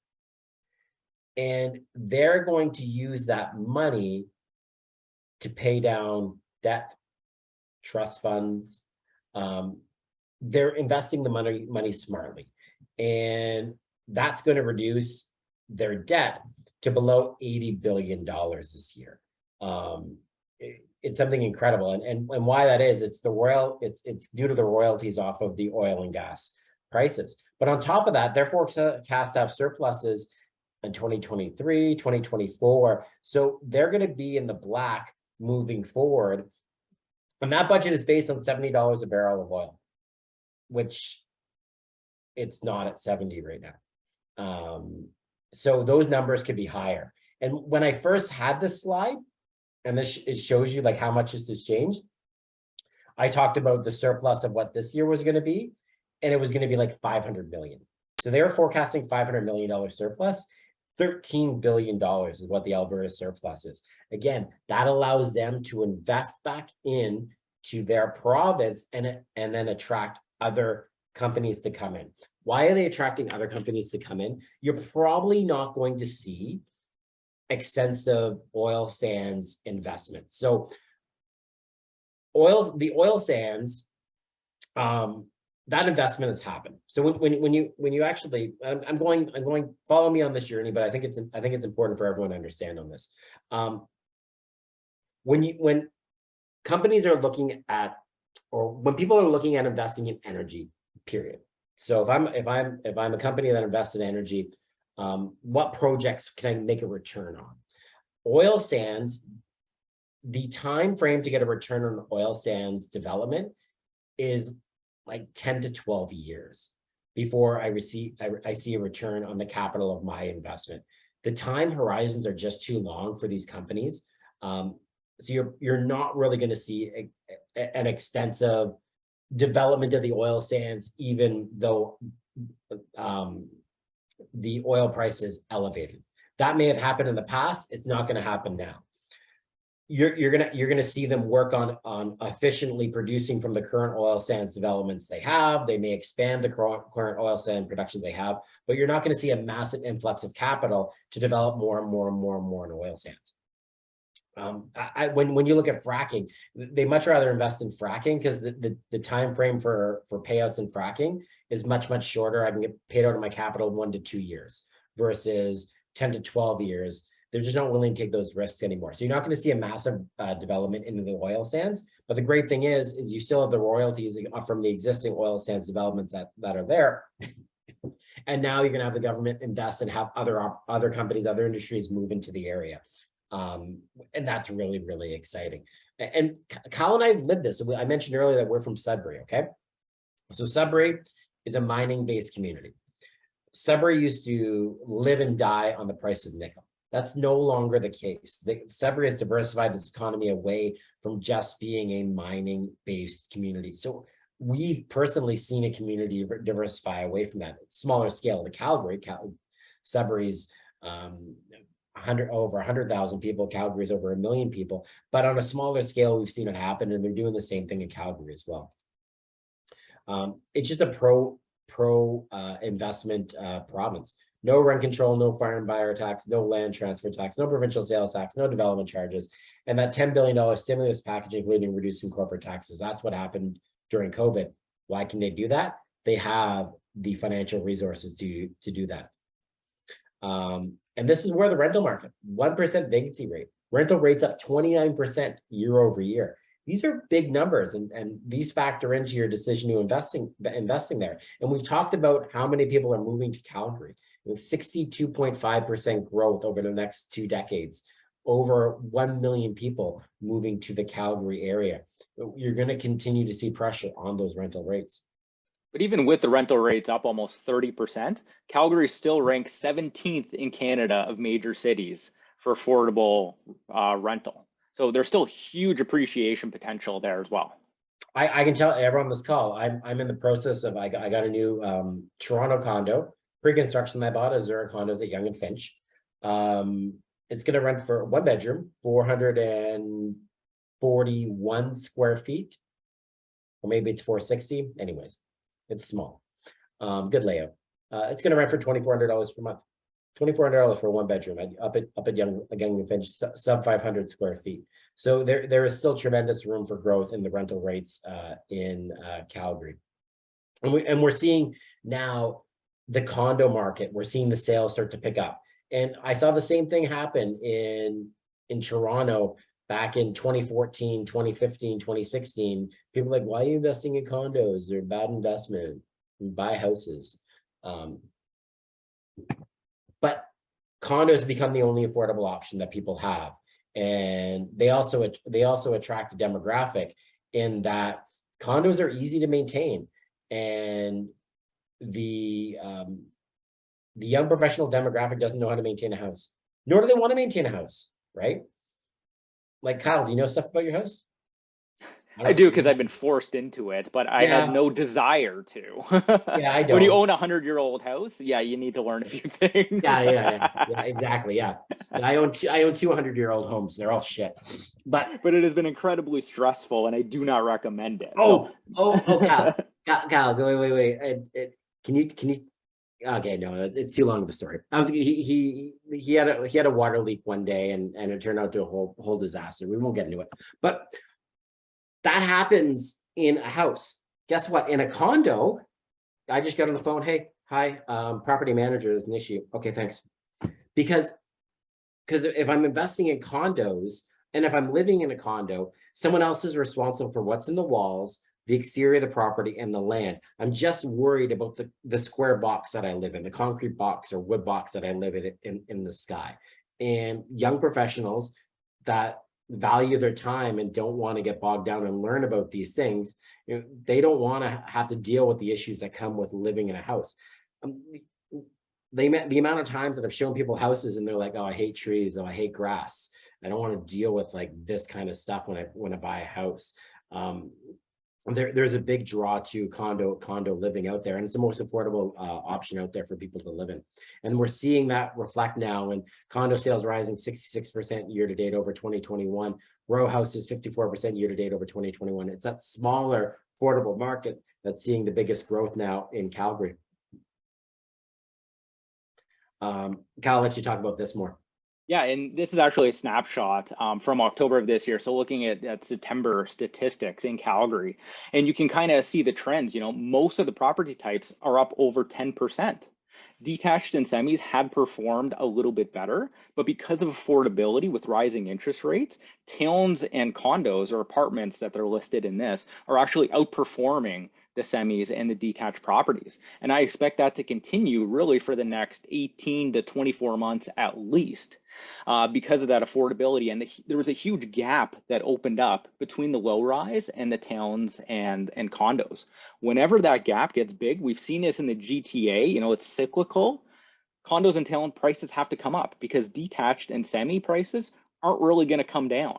And they're going to use that money to pay down debt, trust funds. They're investing the money smartly. And that's going to reduce their debt. to below $80 billion this year. It's something incredible. And why that is, it's due to the royalties off of the oil and gas prices. But on top of that, they're forecast to have surpluses in 2023, 2024. So they're going to be in the black moving forward. And that budget is based on $70 a barrel of oil, which it's not at 70 right now. So those numbers could be higher. And when I first had this slide, and it shows you like how much has changed, I talked about the surplus of what this year was going to be, and it was going to be like 500 million. So they were forecasting $500 million surplus. $13 billion is what the Alberta surplus is. Again, that allows them to invest back in to their province and then attract other companies to come in. Why are they attracting other companies to come in? You're probably not going to see extensive oil sands investment. So the oil sands, that investment has happened. So when you actually, I'm going, follow me on this journey, but I think it's important for everyone to understand on this. When companies are looking at, or when people are looking at investing in energy, period. So if I'm a company that invests in energy, what projects can I make a return on? Oil sands, the time frame to get a return on oil sands development is like 10 to 12 years before I see a return on the capital of my investment. The time horizons are just too long for these companies. So you're not really going to see an extensive development of the oil sands, even though the oil price is elevated. That may have happened in the past. It's not going to happen now. You're gonna see them work on efficiently producing from the current oil sands developments they have. They may expand the current oil sand production they have, but you're not going to see a massive influx of capital to develop more and more and more and more in oil sands. When you look at fracking, they much rather invest in fracking because the time frame for payouts in fracking is much shorter. I can get paid out of my capital 1 to 2 years versus 10 to 12 years. They're just not willing to take those risks anymore. So you're not going to see a massive development into the oil sands. But the great thing is you still have the royalties from the existing oil sands developments that are there. And now you're going to have the government invest and have other companies, other industries move into the area. And that's really, really exciting. And Kyle and I have lived this. I mentioned earlier that we're from Sudbury, okay? So Sudbury is a mining-based community. Sudbury used to live and die on the price of nickel. That's no longer the case. Sudbury has diversified its economy away from just being a mining-based community. So we've personally seen a community diversify away from that. Smaller scale to Calgary. Sudbury's over 100,000 people. Calgary's over 1 million people. But on a smaller scale, we've seen it happen, and they're doing the same thing in Calgary as well. It's just a pro investment province. No rent control, no fire and buyer tax, no land transfer tax, no provincial sales tax, no development charges, and that $10 billion stimulus package, including reducing corporate taxes. That's what happened during COVID. Why can they do that? They have the financial resources to do that. And this is where the rental market, 1% vacancy rate, rental rates up 29% year over year. These are big numbers, and these factor into your decision to investing there. And we've talked about how many people are moving to Calgary. 62.5% growth over the next 2 decades, over 1 million people moving to the Calgary area. You're going to continue to see pressure on those rental rates. But even with the rental rates up almost 30%, Calgary still ranks 17th in Canada of major cities for affordable rental. So there's still huge appreciation potential there as well. I can tell everyone on this call, I'm in the process of, I got a new Toronto condo, pre-construction I bought, a Zurich condos at Yonge and Finch. It's going to rent for 1 bedroom, 441 square feet, or maybe it's 460. Anyways, it's small. Good layout. It's going to rent for $2,400 per month. $2,400 for 1 bedroom up at Yonge and Finch, sub 500 square feet. So there is still tremendous room for growth in the rental rates in Calgary. And we're seeing now the condo market, we're seeing the sales start to pick up. And I saw the same thing happen in Toronto back in 2014, 2015, 2016. People like, why are you investing in condos? They're a bad investment. Buy houses. But condos become the only affordable option that people have. And they also attract a demographic in that condos are easy to maintain. And the young professional demographic doesn't know how to maintain a house, nor do they want to maintain a house, right? Like, Kyle, do you know stuff about your house? I do, because I've been forced into it, but I had Yeah, no desire to. yeah, I When you don't. own a 100-year-old house, yeah, you need to learn a few things. Yeah, exactly. Yeah. I own 200-year-old homes. They're all shit. But it has been incredibly stressful, and I do not recommend it. Kyle, wait. Can you okay, no, it's too long of a story. He had a water leak one day, and it turned out to a whole disaster. We won't get into it. But that happens in a house. Guess what? In a condo, I just got on the phone. Hey, hi, property manager, there's an issue. Okay, thanks. Because if I'm investing in condos and if I'm living in a condo, someone else is responsible for what's in the walls, the exterior of the property, and the land. I'm just worried about the square box that I live in, the concrete box or wood box that I live in the sky. And young professionals that value their time and don't want to get bogged down and learn about these things, they don't want to have to deal with the issues that come with living in a house. The amount of times that I've shown people houses and they're like, oh, I hate trees, oh, I hate grass, I don't want to deal with like this kind of stuff when I buy a house. There's a big draw to condo living out there, and it's the most affordable option out there for people to live in. And we're seeing that reflect now in condo sales rising 66% year to date over 2021, row houses 54% year to date over 2021. It's that smaller affordable market that's seeing the biggest growth now in Calgary. Kyle, I'll let you talk about this more. Yeah, and this is actually a snapshot from October of this year. So looking at September statistics in Calgary, and you can kind of see the trends. Most of the property types are up over 10%. Detached and semis have performed a little bit better, but because of affordability with rising interest rates, towns and condos or apartments that they're listed in this are actually outperforming the semis and the detached properties. And I expect that to continue really for the next 18 to 24 months at least. Because of that affordability. And there was a huge gap that opened up between the low rise and the towns and condos. Whenever that gap gets big, we've seen this in the GTA, it's cyclical. Condos and town prices have to come up because detached and semi prices aren't really going to come down.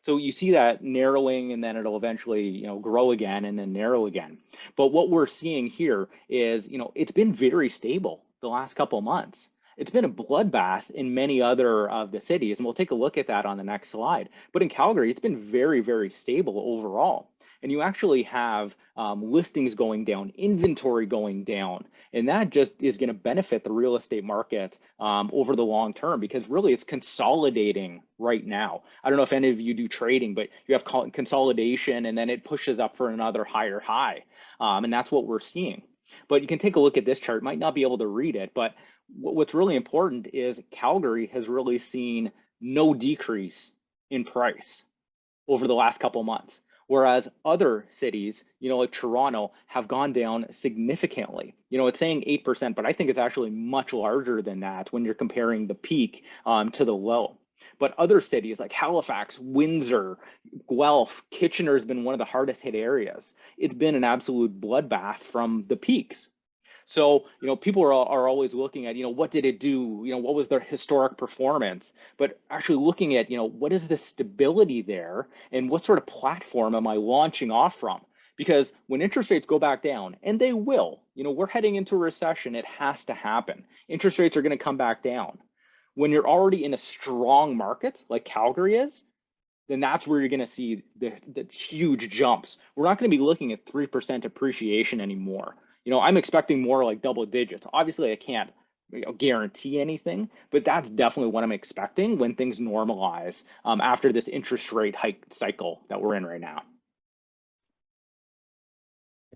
So you see that narrowing, and then it'll eventually, grow again and then narrow again. But what we're seeing here is, it's been very stable the last couple of months. It's been a bloodbath in many other of the cities, and we'll take a look at that on the next slide. But in Calgary, it's been very, very stable overall. And you actually have listings going down, inventory going down, and that just is going to benefit the real estate market over the long term, because really it's consolidating right now. I don't know if any of you do trading, but you have consolidation, and then it pushes up for another higher high, and that's what we're seeing. But you can take a look at this chart. Might not be able to read it, but what's really important is Calgary has really seen no decrease in price over the last couple of months, whereas other cities, like Toronto, have gone down significantly. It's saying 8%, but I think it's actually much larger than that when you're comparing the peak to the low. But other cities like Halifax, Windsor, Guelph, Kitchener has been one of the hardest hit areas. It's been an absolute bloodbath from the peaks. So, people are always looking at, what did it do? What was their historic performance? But actually looking at, what is the stability there, and what sort of platform am I launching off from? Because when interest rates go back down, and they will, we're heading into a recession, it has to happen. Interest rates are going to come back down. When you're already in a strong market like Calgary is, then that's where you're going to see the huge jumps. We're not going to be looking at 3% appreciation anymore. I'm expecting more like double digits. Obviously, I can't guarantee anything, but that's definitely what I'm expecting when things normalize after this interest rate hike cycle that we're in right now.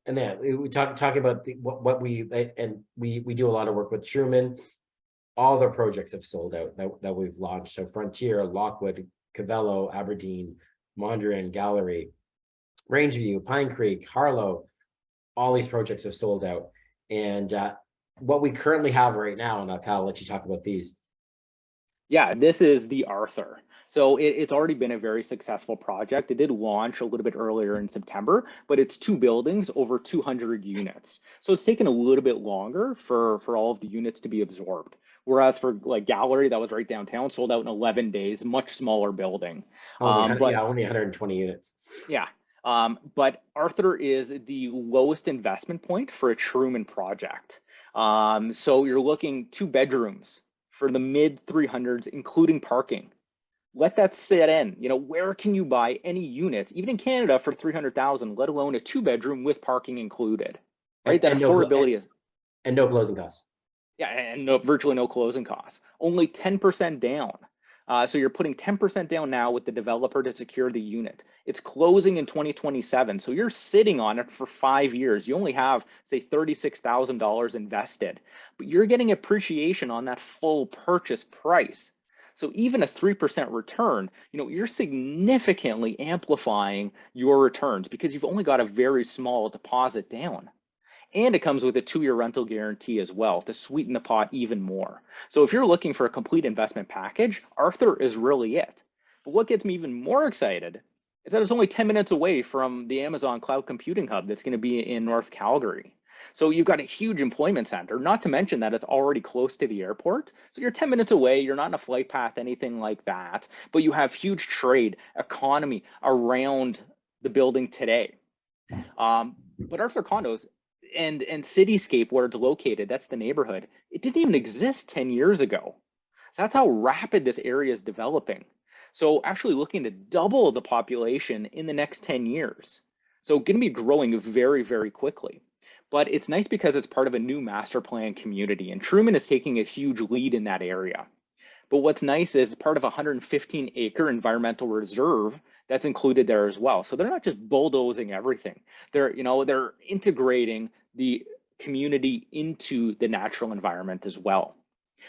And then we talk about what we do a lot of work with Truman. all their projects have sold out that we've launched. So Frontier, Lockwood, Cavello, Aberdeen, Mondrian, Gallery, Rangeview, Pine Creek, Harlow, all these projects have sold out. And what we currently have right now, and I'll let you talk about these. Yeah, this is the Arthur. So it's already been a very successful project. It did launch a little bit earlier in September, but it's 2 buildings, over 200 units. So it's taken a little bit longer for all of the units to be absorbed. Whereas for like Gallery, that was right downtown, sold out in 11 days, much smaller building. Only 120 units. Yeah. But Arthur is the lowest investment point for a Truman project. So you're looking 2 bedrooms for the mid 300s, including parking. Let that sit in. You know, where can you buy any unit, even in Canada, for 300,000, let alone a 2-bedroom with parking included, right? That affordability is, and no closing costs. yeah, and virtually no closing costs. Only 10% down. So you're putting 10% down now with the developer to secure the unit. It's closing in 2027. So you're sitting on it for 5 years. You only have, say, $36,000 invested, but you're getting appreciation on that full purchase price. So even a 3% return, you know, you're significantly amplifying your returns because you've only got a very small deposit down. And it comes with a 2-year rental guarantee as well to sweeten the pot even more. So if you're looking for a complete investment package, Arthur is really it. But what gets me even more excited is that it's only 10 minutes away from the Amazon Cloud Computing Hub that's going to be in North Calgary. So you've got a huge employment center, not to mention that it's already close to the airport. So you're 10 minutes away, you're not in a flight path, anything like that, but you have huge trade, economy around the building today. But Arthur Condos and Cityscape, where it's located, that's the neighborhood, it didn't even exist 10 years ago. So that's how rapid this area is developing. So actually looking to double the population in the next 10 years. So going to be growing very, very quickly. But it's nice because it's part of a new master plan community, and Truman is taking a huge lead in that area. But what's nice is part of a 115-acre environmental reserve that's included there as well. So they're not just bulldozing everything. They're integrating the community into the natural environment as well.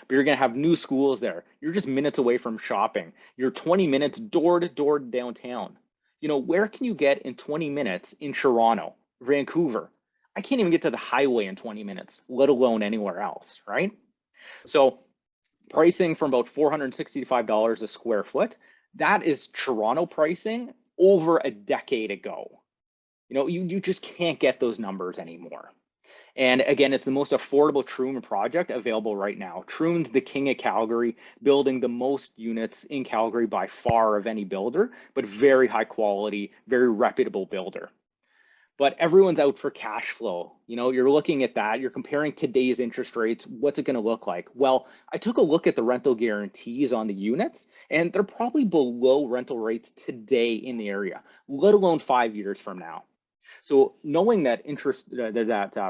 But you're going to have new schools there. You're just minutes away from shopping. You're 20 minutes door to door downtown. You know, where can you get in 20 minutes in Toronto, Vancouver? I can't even get to the highway in 20 minutes, let alone anywhere else, right? So pricing from about $465 a square foot, that is Toronto pricing over a decade ago. You know, you just can't get those numbers anymore. And again, it's the most affordable Truman project available right now. Truman's the king of Calgary, building the most units in Calgary by far of any builder, but very high quality, very reputable builder. But everyone's out for cash flow. You know, you're looking at that, you're comparing today's interest rates. What's it going to look like? Well, I took a look at the rental guarantees on the units, and they're probably below rental rates today in the area, let alone 5 years from now. So knowing that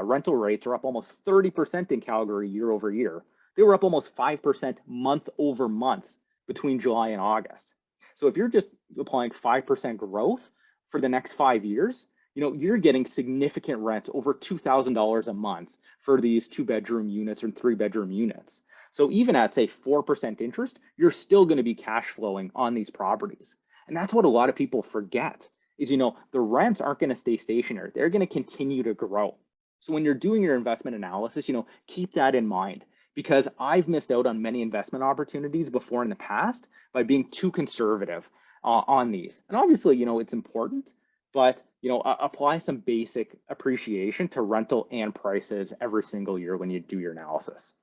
rental rates are up almost 30% in Calgary year over year, they were up almost 5% month over month between July and August. So if you're just applying 5% growth for the next 5 years, you know, you're getting significant rent, over $2,000 a month for these 2-bedroom units or 3-bedroom units. So even at, say, 4% interest, you're still going to be cash flowing on these properties. And that's what a lot of people forget is, you know, the rents aren't going to stay stationary. They're going to continue to grow. So when you're doing your investment analysis, you know, keep that in mind, because I've missed out on many investment opportunities before in the past by being too conservative on these. And obviously, you know, it's important, but, you know, apply some basic appreciation to rental and prices every single year when you do your analysis.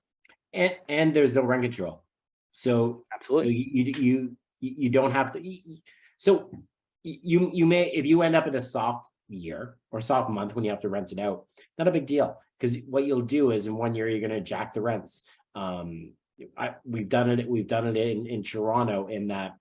And there's no rent control. So absolutely. So you don't have to. So you may, if you end up in a soft year or soft month when you have to rent it out, not a big deal, because what you'll do is in 1 year you're going to jack the rents. We've done it in Toronto, in that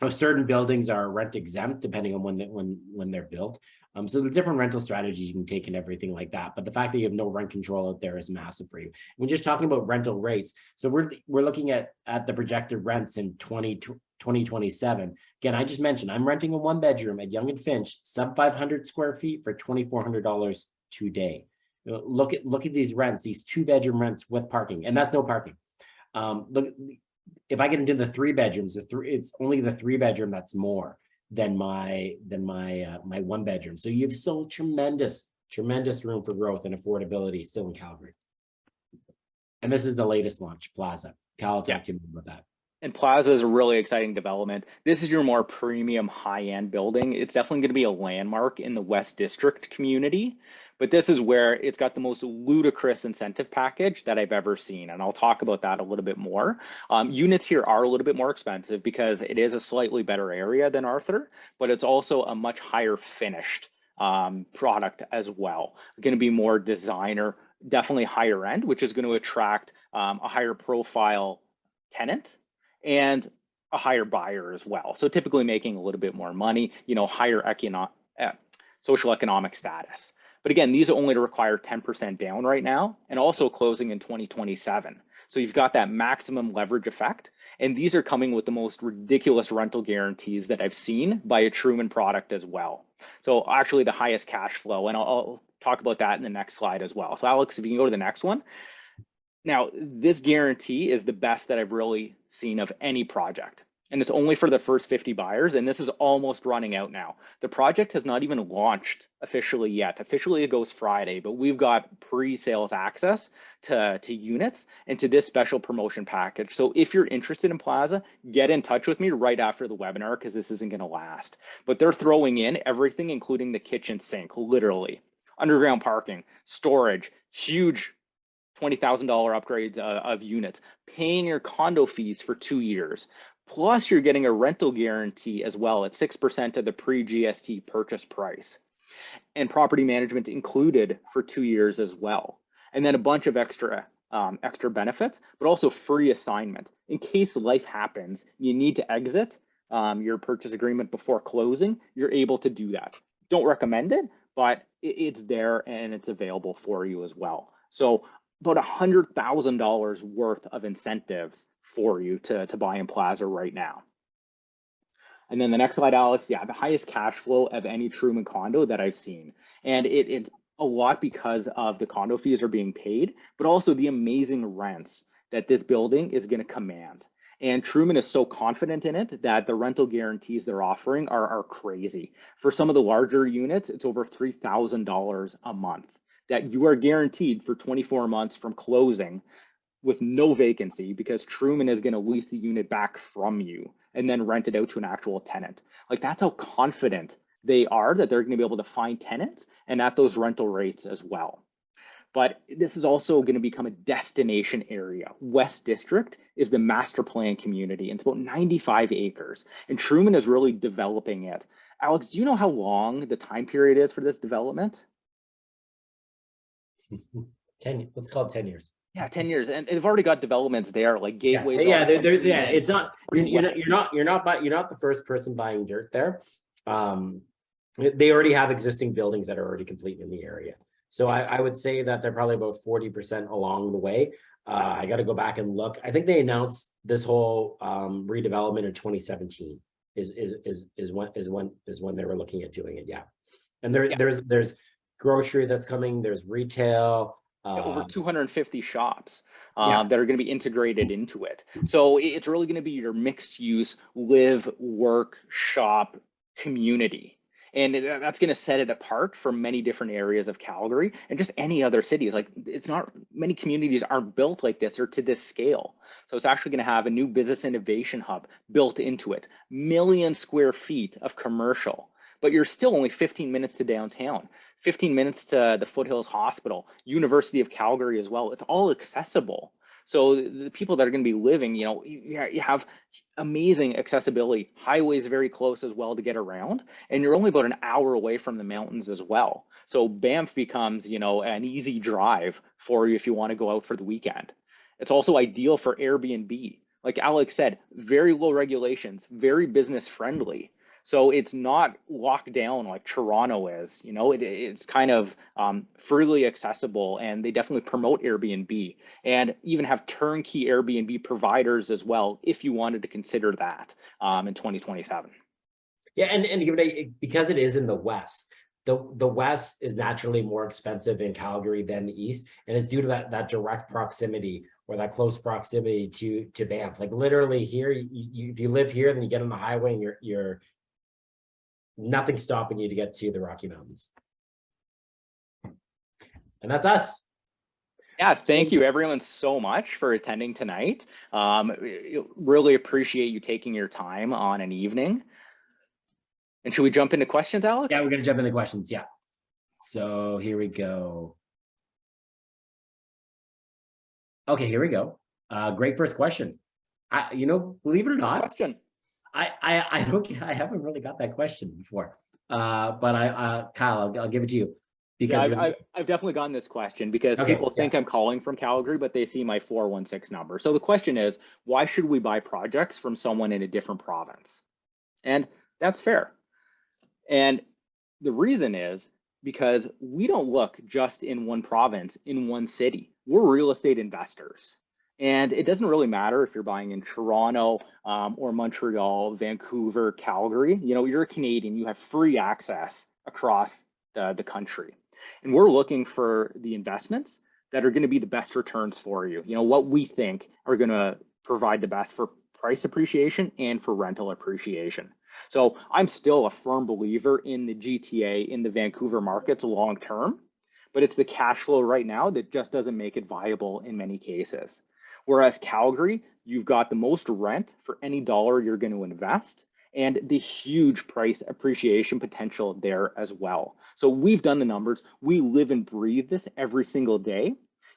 certain buildings are rent exempt depending on when they're built. So the different rental strategies you can take and everything like that. But the fact that you have no rent control out there is massive for you. We're just talking about rental rates. So we're looking at the projected rents in 2027. Again, I just mentioned I'm renting a 1-bedroom at Yonge and Finch, sub 500 square feet for $2,400 today. You know, look at these rents, these 2-bedroom rents with parking, and that's no parking. Look, if I get into the 3 bedrooms, it's only the 3 bedroom that's more than my 1 bedroom. So you've still tremendous room for growth and affordability still in Calgary. And this is the latest launch, Plaza. Cal, talk to me about that. And Plaza is a really exciting development. This is your more premium high-end building. It's definitely going to be a landmark in the West District community, but this is where it's got the most ludicrous incentive package that I've ever seen. And I'll talk about that a little bit more. Units here are a little bit more expensive because it is a slightly better area than Arthur, but it's also a much higher finished product as well. Going to be more designer, definitely higher end, which is going to attract a higher profile tenant and a higher buyer as well. So typically making a little bit more money, higher social economic status. But again, these only require 10% down right now and also closing in 2027. So you've got that maximum leverage effect. And these are coming with the most ridiculous rental guarantees that I've seen by a Truman product as well. So actually the highest cash flow, and I'll talk about that in the next slide as well. So Alex, if you can go to the next one. Now, this guarantee is the best that I've really seen of any project. And it's only for the first 50 buyers. And this is almost running out now. The project has not even launched officially yet. Officially, it goes Friday, but we've got pre-sales access to units and to this special promotion package. So if you're interested in Plaza, get in touch with me right after the webinar because this isn't going to last. But they're throwing in everything, including the kitchen sink, literally. Underground parking, storage, huge $20,000 upgrades of units, paying your condo fees for 2 years. Plus you're getting a rental guarantee as well at 6% of the pre-GST purchase price. And property management included for 2 years as well. And then a bunch of extra benefits, but also free assignment. In case life happens, you need to exit your purchase agreement before closing, you're able to do that. Don't recommend it, but it's there and it's available for you as well. So about $100,000 worth of incentives for you to buy in Plaza right now. And then the next slide, Alex, the highest cash flow of any Truman condo that I've seen. And it's a lot because of the condo fees are being paid, but also the amazing rents that this building is going to command. And Truman is so confident in it that the rental guarantees they're offering are crazy. For some of the larger units, it's over $3,000 a month that you are guaranteed for 24 months from closing with no vacancy because Truman is going to lease the unit back from you and then rent it out to an actual tenant. Like that's how confident they are that they're going to be able to find tenants and at those rental rates as well. But this is also going to become a destination area. West District is the master plan community. And it's about 95 acres. And Truman is really developing it. Alex, do you know how long the time period is for this development? 10, let's call it 10 years. Yeah, 10 years. And they've already got developments there, like gateways. Yeah, it's not, you're not the first person buying dirt there. They already have existing buildings that are already complete in the area. So I would say that they're probably about 40% along the way. I got to go back and look. I think they announced this whole redevelopment in 2017 is when they were looking at doing it. Yeah. And there's grocery that's coming, there's retail. Over 250 shops that are going to be integrated into it. So it's really going to be your mixed use, live, work, shop community. And that's going to set it apart from many different areas of Calgary and just any other cities. Like it's not, many communities aren't built like this or to this scale. So it's actually going to have a new business innovation hub built into it, 1 million square feet of commercial, but you're still only 15 minutes to downtown, 15 minutes to the Foothills Hospital, University of Calgary as well. It's all accessible. So the people that are going to be living, you have amazing accessibility, highways very close as well to get around, and you're only about an hour away from the mountains as well. So Banff becomes, an easy drive for you if you want to go out for the weekend. It's also ideal for Airbnb. Like Alex said, very low regulations, very business friendly. So it's not locked down like Toronto is, it's kind of freely accessible, and they definitely promote Airbnb and even have turnkey Airbnb providers as well, if you wanted to consider that in 2027. Yeah, and because it is in the West, the West is naturally more expensive in Calgary than the East, and it's due to that direct proximity or that close proximity to Banff. Like literally here, if you live here, then you get on the highway and you're nothing stopping you to get to the Rocky Mountains. And that's us. Yeah, thank you everyone so much for attending tonight. Really appreciate you taking your time on an evening. And should we jump into questions, Alex? Yeah, we're going to jump into questions. Yeah. So here we go. Okay, here we go. Great first question. Believe it or not, Question. I haven't really got that question before. But Kyle, I'll give it to you. Because I've definitely gotten this question because people think I'm calling from Calgary, but they see my 416 number. So the question is, why should we buy projects from someone in a different province? And that's fair. And the reason is because we don't look just in one province, in one city. We're real estate investors. And it doesn't really matter if you're buying in Toronto or Montreal, Vancouver, Calgary. You're a Canadian, you have free access across the country. And we're looking for the investments that are going to be the best returns for you. What we think are going to provide the best for price appreciation and for rental appreciation. So I'm still a firm believer in the GTA, in the Vancouver markets long term, but it's the cash flow right now that just doesn't make it viable in many cases. Whereas Calgary, you've got the most rent for any dollar you're going to invest, and the huge price appreciation potential there as well. So we've done the numbers. We live and breathe this every single day.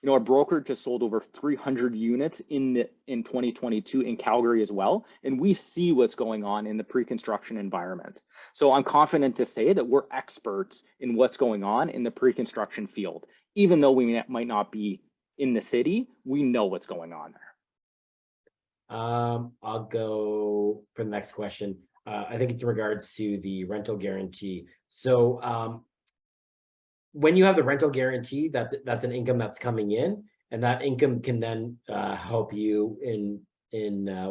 Our broker just sold over 300 units in 2022 in Calgary as well, and we see what's going on in the pre-construction environment. So I'm confident to say that we're experts in what's going on in the pre-construction field. Even though we might not be in the city, we know what's going on there. I'll go for the next question. I think it's in regards to the rental guarantee. So when you have the rental guarantee, that's an income that's coming in, and that income can then help you in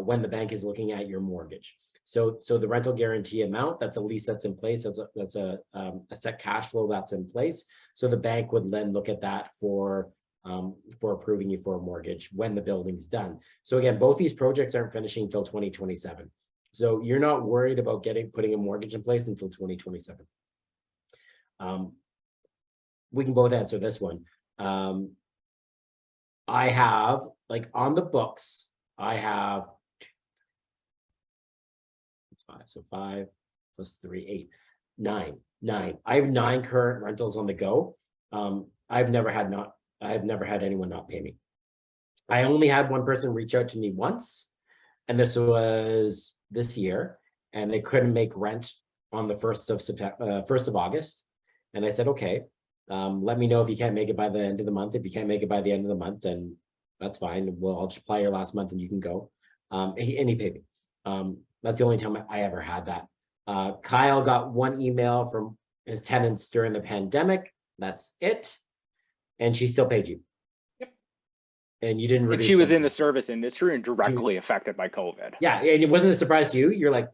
when the bank is looking at your mortgage. So the rental guarantee amount, that's a lease that's in place. That's a set cash flow that's in place. So the bank would then look at that for approving you for a mortgage when the building's done. So again, both these projects aren't finishing until 2027. So you're not worried about putting a mortgage in place until 2027. We can both answer this one. I have, like on the books, I have 5. So 5 plus 3, 8, 9. I have 9 current rentals on the go. I've never had anyone not pay me. I only had one person reach out to me once, and this was this year, and they couldn't make rent on the 1st of August. And I said, okay, let me know if you can't make it by the end of the month. If you can't make it by the end of the month, then that's fine. I'll supply your last month and you can go. And he paid me. That's the only time I ever had that. Kyle got one email from his tenants during the pandemic. That's it. And she still paid you. Yep. And you didn't. And she was in the service industry and directly affected by COVID. Yeah, and it wasn't a surprise to you. You're like,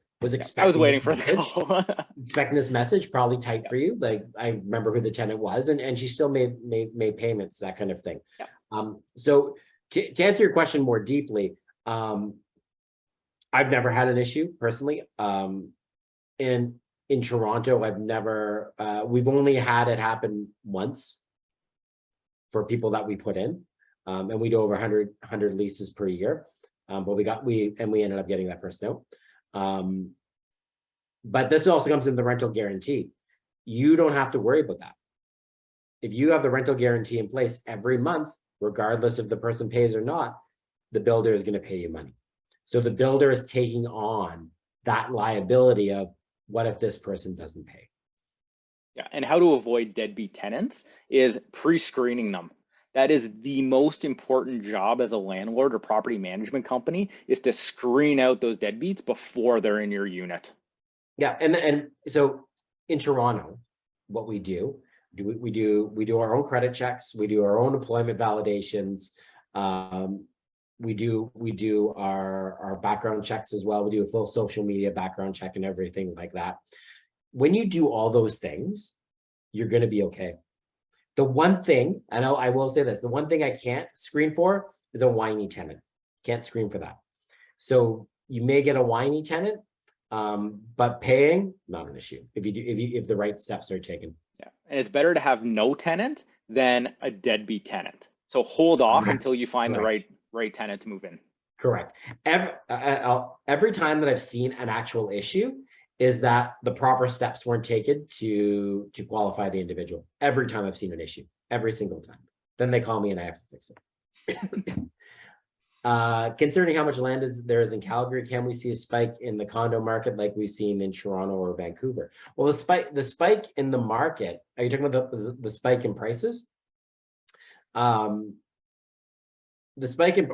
I was waiting for that. Expecting this message, probably tight for you. Like I remember who the tenant was, and she still made payments, that kind of thing. Yeah. So to answer your question more deeply, I've never had an issue personally. In Toronto, I've never. We've only had it happen once for people that we put in, and we do over 100 leases per year. But we ended up getting that person out. But this also comes in the rental guarantee. You don't have to worry about that. If you have the rental guarantee in place every month, regardless if the person pays or not, the builder is going to pay you money. So the builder is taking on that liability of what if this person doesn't pay? Yeah, and how to avoid deadbeat tenants is pre-screening them. That is the most important job as a landlord or property management company, is to screen out those deadbeats before they're in your unit. Yeah, and so in Toronto, what we do our own credit checks, we do our own employment validations, we do our background checks as well. We do a full social media background check and everything like that. When you do all those things, you're going to be okay. The one thing, I will say this, the one thing I can't screen for is a whiny tenant. Can't scream for that. So you may get a whiny tenant, but paying, not an issue if the right steps are taken. Yeah, and it's better to have no tenant than a deadbeat tenant. So hold off until you find the right tenant to move in. Correct. Every time that I've seen an actual issue is that the proper steps weren't taken to qualify the individual. Every time I've seen an issue, every single time. Then they call me and I have to fix it. Concerning how much land there is in Calgary, can we see a spike in the condo market like we've seen in Toronto or Vancouver? Well, the spike in the market, are you talking about the spike in prices? The spike in,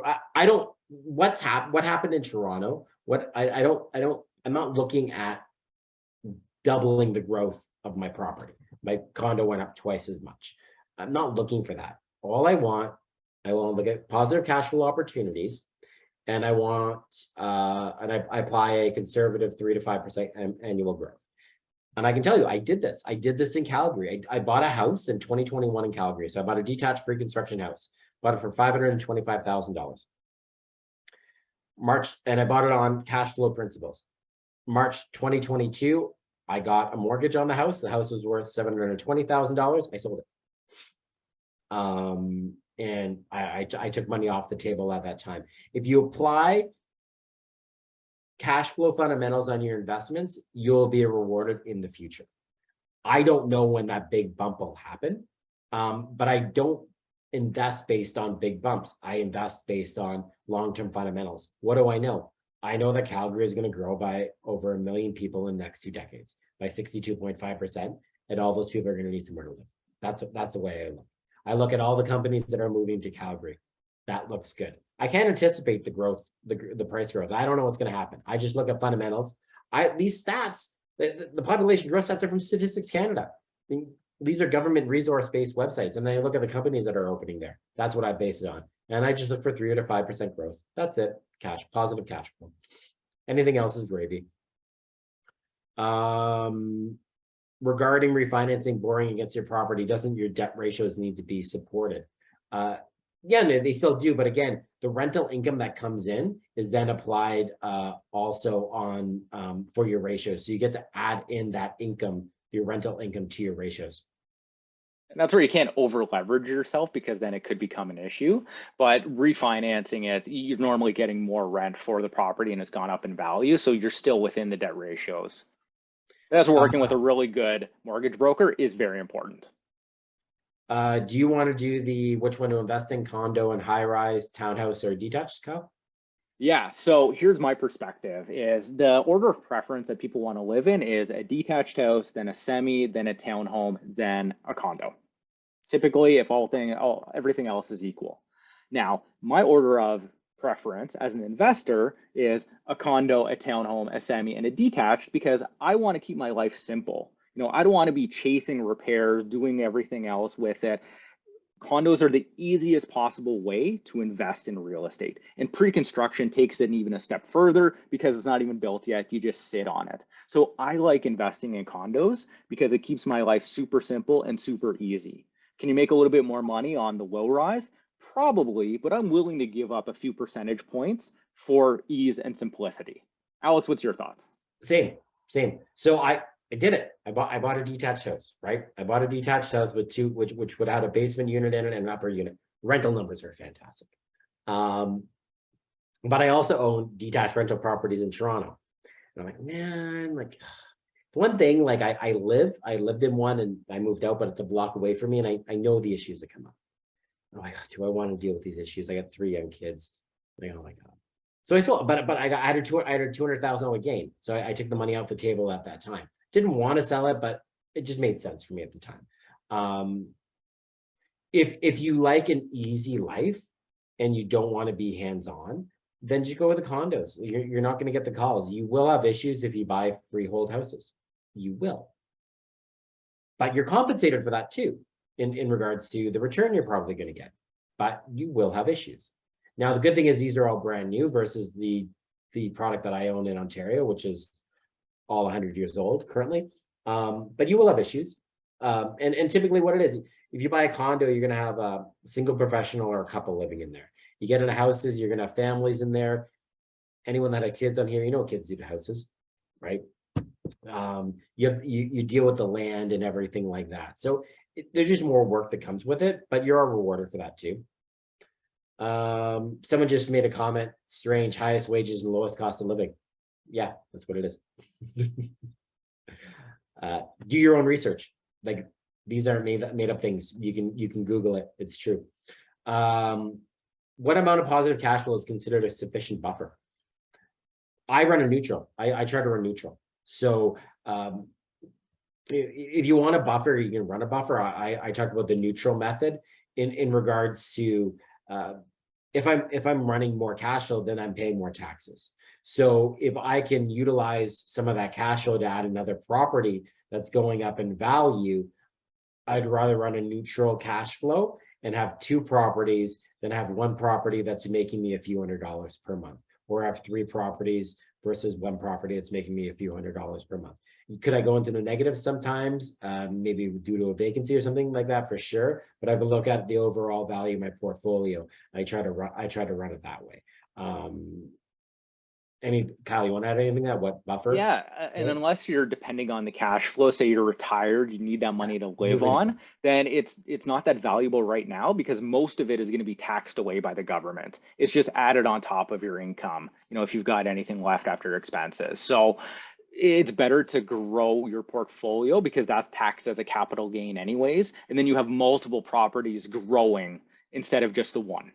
what happened in Toronto? I'm not looking at doubling the growth of my property. My condo went up twice as much. I'm not looking for that. All I want to look at positive cash flow opportunities, and I want and I apply a conservative 3 to 5% annual growth. And I can tell you, I did this in Calgary. I bought a house in 2021 in Calgary. So I bought a detached pre-construction house, bought it for $525,000. And I bought it on cash flow principles. March 2022, I got a mortgage on the house. The house was worth $720,000. I sold it. And I took money off the table at that time. If you apply cash flow fundamentals on your investments, you'll be rewarded in the future. I don't know when that big bump will happen, but I don't invest based on big bumps. I invest based on long-term fundamentals. What do I know? I know that Calgary is going to grow by over 1 million people in the next 2 decades, by 62.5%, and all those people are going to need somewhere to live. That's the way I look. I look at all the companies that are moving to Calgary. That looks good. I can't anticipate the growth, the price growth. I don't know what's going to happen. I just look at fundamentals. These stats, the population growth stats are from Statistics Canada. I mean, these are government resource-based websites, and I look at the companies that are opening there. That's what I base it on. And I just look for 3 to 5% growth. That's it. Positive cash flow. Anything else is gravy. Regarding refinancing, borrowing against your property, doesn't your debt ratios need to be supported? Yeah, they still do, but again, the rental income that comes in is then applied also on for your ratios. So you get to add in that income, your rental income, to your ratios. And that's where you can't over leverage yourself, because then it could become an issue. But refinancing it, you're normally getting more rent for the property and it's gone up in value. So you're still within the debt ratios. That's working with a really good mortgage broker is very important. Do you want to do which one to invest in, condo and high rise, townhouse, or detached, Kyle? Yeah, so here's my perspective is the order of preference that people want to live in is a detached house, then a semi, then a townhome, then a condo. Typically, if everything else is equal. Now, my order of preference as an investor is a condo, a townhome, a semi, and a detached, because I want to keep my life simple. I don't want to be chasing repairs, doing everything else with it. Condos are the easiest possible way to invest in real estate, and pre-construction takes it even a step further because it's not even built yet. You just sit on it. So I like investing in condos because it keeps my life super simple and super easy. Can you make a little bit more money on the low rise? Probably, but I'm willing to give up a few percentage points for ease and simplicity. Alex, what's your thoughts? Same. So I did it. I bought a detached house, right? I bought a detached house with two, which would have a basement unit in it and an upper unit. Rental numbers are fantastic. But I also own detached rental properties in Toronto. And I'm like, man, one thing, I lived in one and I moved out, but it's a block away from me, and I know the issues that come up. I'm like, do I want to deal with these issues? I got 3 young kids. Like, oh my God. So I thought, but I had a $200,000 gain. So I took the money off the table at that time. Didn't want to sell it, but it just made sense for me at the time. If you like an easy life and you don't want to be hands-on, then just go with the condos. You're not going to get the calls. You will have issues if you buy freehold houses. You will. But you're compensated for that too, in regards to the return you're probably going to get. But you will have issues. Now, the good thing is these are all brand new versus the product that I own in Ontario, which is all 100 years old currently. But you will have issues. And typically what it is, if you buy a condo, you're going to have a single professional or a couple living in there. You get into houses, you're going to have families in there. Anyone that had kids on here, you know what kids do to houses, right? You deal with the land and everything like that. So there's just more work that comes with it, but you're rewarded for that too. Someone just made a comment, strange, highest wages and lowest cost of living. Yeah, that's what it is. Do your own research. Like, these aren't made up things. You can Google it. It's true. What amount of positive cash flow is considered a sufficient buffer? I run a neutral. I try to run neutral. So if you want a buffer, you can run a buffer. I talk about the neutral method in regards to if I'm running more cash flow, then I'm paying more taxes. So if I can utilize some of that cash flow to add another property that's going up in value, I'd rather run a neutral cash flow and have two properties than have one property that's making me a few $100s per month, or have three properties versus one property that's making me a few $100s per month. Could I go into the negative sometimes, maybe due to a vacancy or something like that, for sure. But I would look at the overall value of my portfolio. I try to run it that way. Kyle, you want to add anything to that? What buffer? Yeah, and unless you're depending on the cash flow, say you're retired, you need that money to live on, then it's not that valuable right now, because most of it is going to be taxed away by the government. It's just added on top of your income, if you've got anything left after your expenses. So it's better to grow your portfolio, because that's taxed as a capital gain anyways, and then you have multiple properties growing instead of just the one.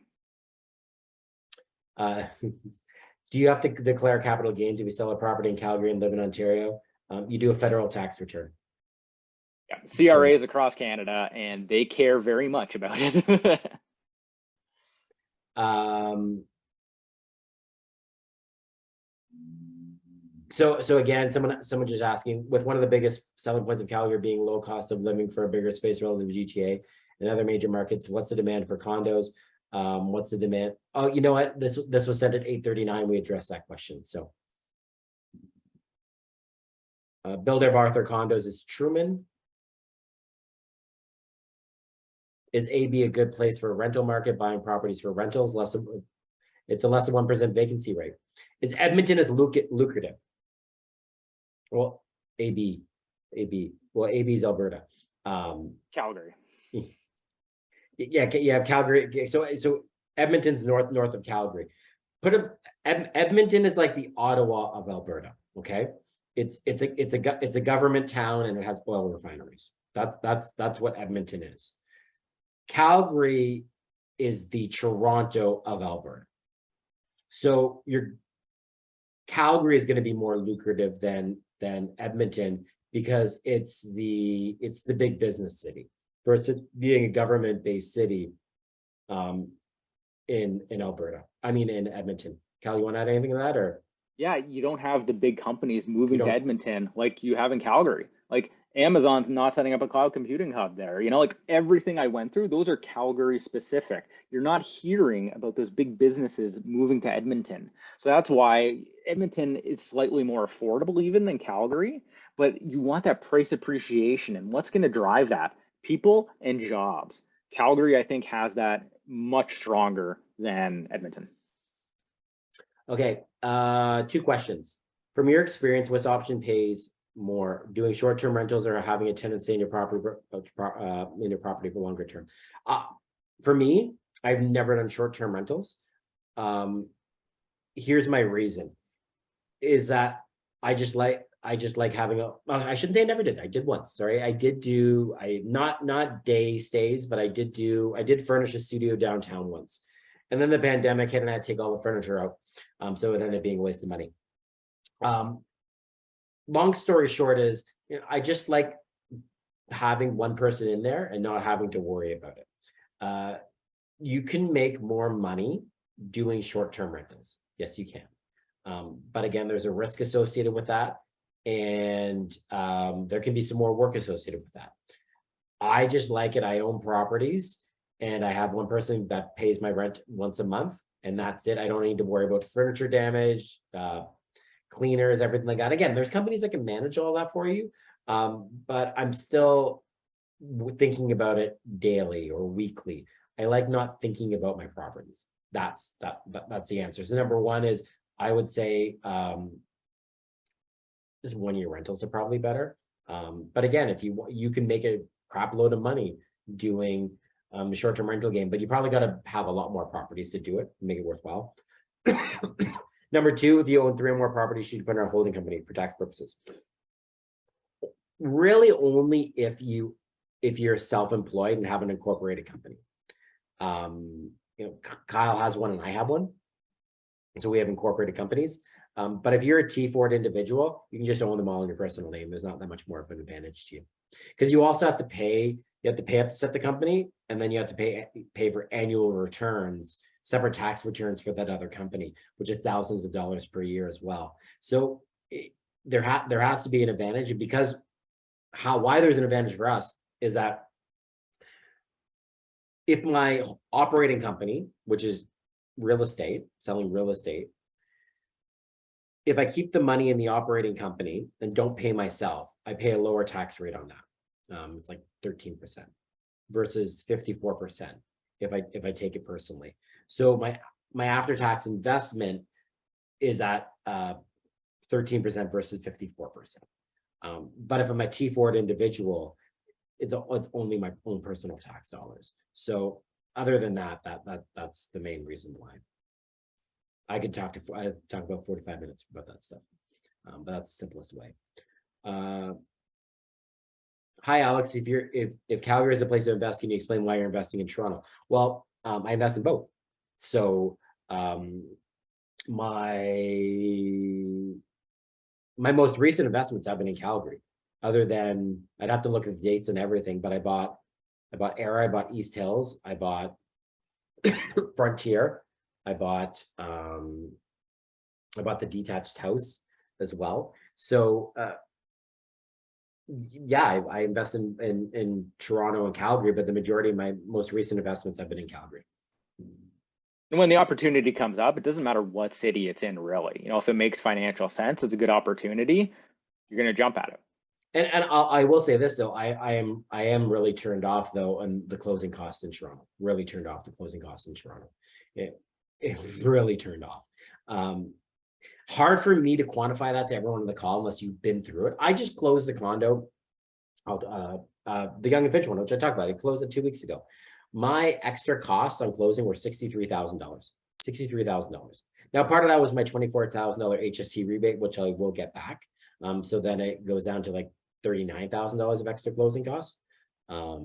Do you have to declare capital gains if you sell a property in Calgary and live in Ontario? You do a federal tax return. Yeah, CRAs across Canada, and they care very much about it. So again, someone just asking, with one of the biggest selling points of Calgary being low cost of living for a bigger space relative to GTA and other major markets, what's the demand for condos? What's the demand? Oh, you know what? This was sent at 8:39. We addressed that question. So builder of Arthur condos is Truman. Is AB a good place for a rental market, buying properties for rentals? It's a less than 1% vacancy rate. Is Edmonton as lucrative? Well, AB. Well, AB is Alberta. Calgary. Yeah, you have Calgary. So Edmonton's north of Calgary. Edmonton is like the Ottawa of Alberta. Okay, it's a government town, and it has oil refineries. That's what Edmonton is. Calgary is the Toronto of Alberta. So Calgary is going to be more lucrative than Edmonton, because it's the big business city versus being a government-based city in Alberta. I mean, in Edmonton. Cal, you want to add anything to that, or? Yeah, you don't have the big companies moving to Edmonton like you have in Calgary. Like Amazon's not setting up a cloud computing hub there. Like everything I went through, those are Calgary specific. You're not hearing about those big businesses moving to Edmonton. So that's why Edmonton is slightly more affordable even than Calgary, but you want that price appreciation. And what's going to drive that? People and jobs. Calgary, I think, has that much stronger than Edmonton. Okay, two questions. From your experience, which option pays more, doing short-term rentals or having a tenant stay in your property for longer term? For me, I've never done short-term rentals. Here's my reason: is that I just like having I shouldn't say I never did. I did once. Sorry, I did do. Not day stays, but I did furnish a studio downtown once, and then the pandemic hit, and I had to take all the furniture out. So it ended up being a waste of money. Long story short is, I just like having one person in there and not having to worry about it. You can make more money doing short-term rentals. Yes, you can. But again, there's a risk associated with that. And there can be some more work associated with that. I just like it. I own properties, and I have one person that pays my rent once a month, and that's it. I don't need to worry about furniture damage, cleaners, everything like that. Again, there's companies that can manage all that for you, but I'm still thinking about it daily or weekly. I like not thinking about my properties. that's the answer. So number one is, I would say just 1 year rentals are probably better. But again, if you can make a crap load of money doing the short-term rental game, but you probably got to have a lot more properties to do it, make it worthwhile. Number two, if you own 3 or more properties, you should put in a holding company for tax purposes. Really only if you're self-employed and have an incorporated company. Kyle has one and I have one. So we have incorporated companies. But if you're a T4 individual, you can just own them all in your personal name. There's not that much more of an advantage to you. Because you also have to pay, up to set the company, and then you have to pay for annual returns, separate tax returns for that other company, which is thousands of dollars per year as well. So there has to be an advantage, and because why there's an advantage for us is that if my operating company, which is real estate, selling real estate, if I keep the money in the operating company and don't pay myself, I pay a lower tax rate on that. It's like 13% versus 54% if I take it personally. So my after-tax investment is at 13% versus 54%. But if I'm a T4 individual, it's only my own personal tax dollars. So other than that's the main reason why. I could talk about 45 minutes about that stuff, but that's the simplest way. Hi, Alex. If Calgary is a place to invest, can you explain why you're investing in Toronto? Well, I invest in both. So my most recent investments have been in Calgary. Other than, I'd have to look at the dates and everything, but I bought Era, I bought East Hills, I bought Frontier, I bought the detached house as well. So yeah, I invest in Toronto and Calgary, but the majority of my most recent investments have been in Calgary. And when the opportunity comes up, it doesn't matter what city it's in, really. If it makes financial sense, it's a good opportunity, you're going to jump at it. And I will say this though, I am really turned off though on the closing costs in Toronto. Really turned off the closing costs in Toronto. It really turned off. Hard for me to quantify that to everyone on the call unless you've been through it. I just closed the condo, the Young and Finch one, which I talked about. I closed it 2 weeks ago. My extra costs on closing were $63,000. $63,000. Now, part of that was my $24,000 HST rebate, which I will get back. So then it goes down to like $39,000 of extra closing costs. Yeah,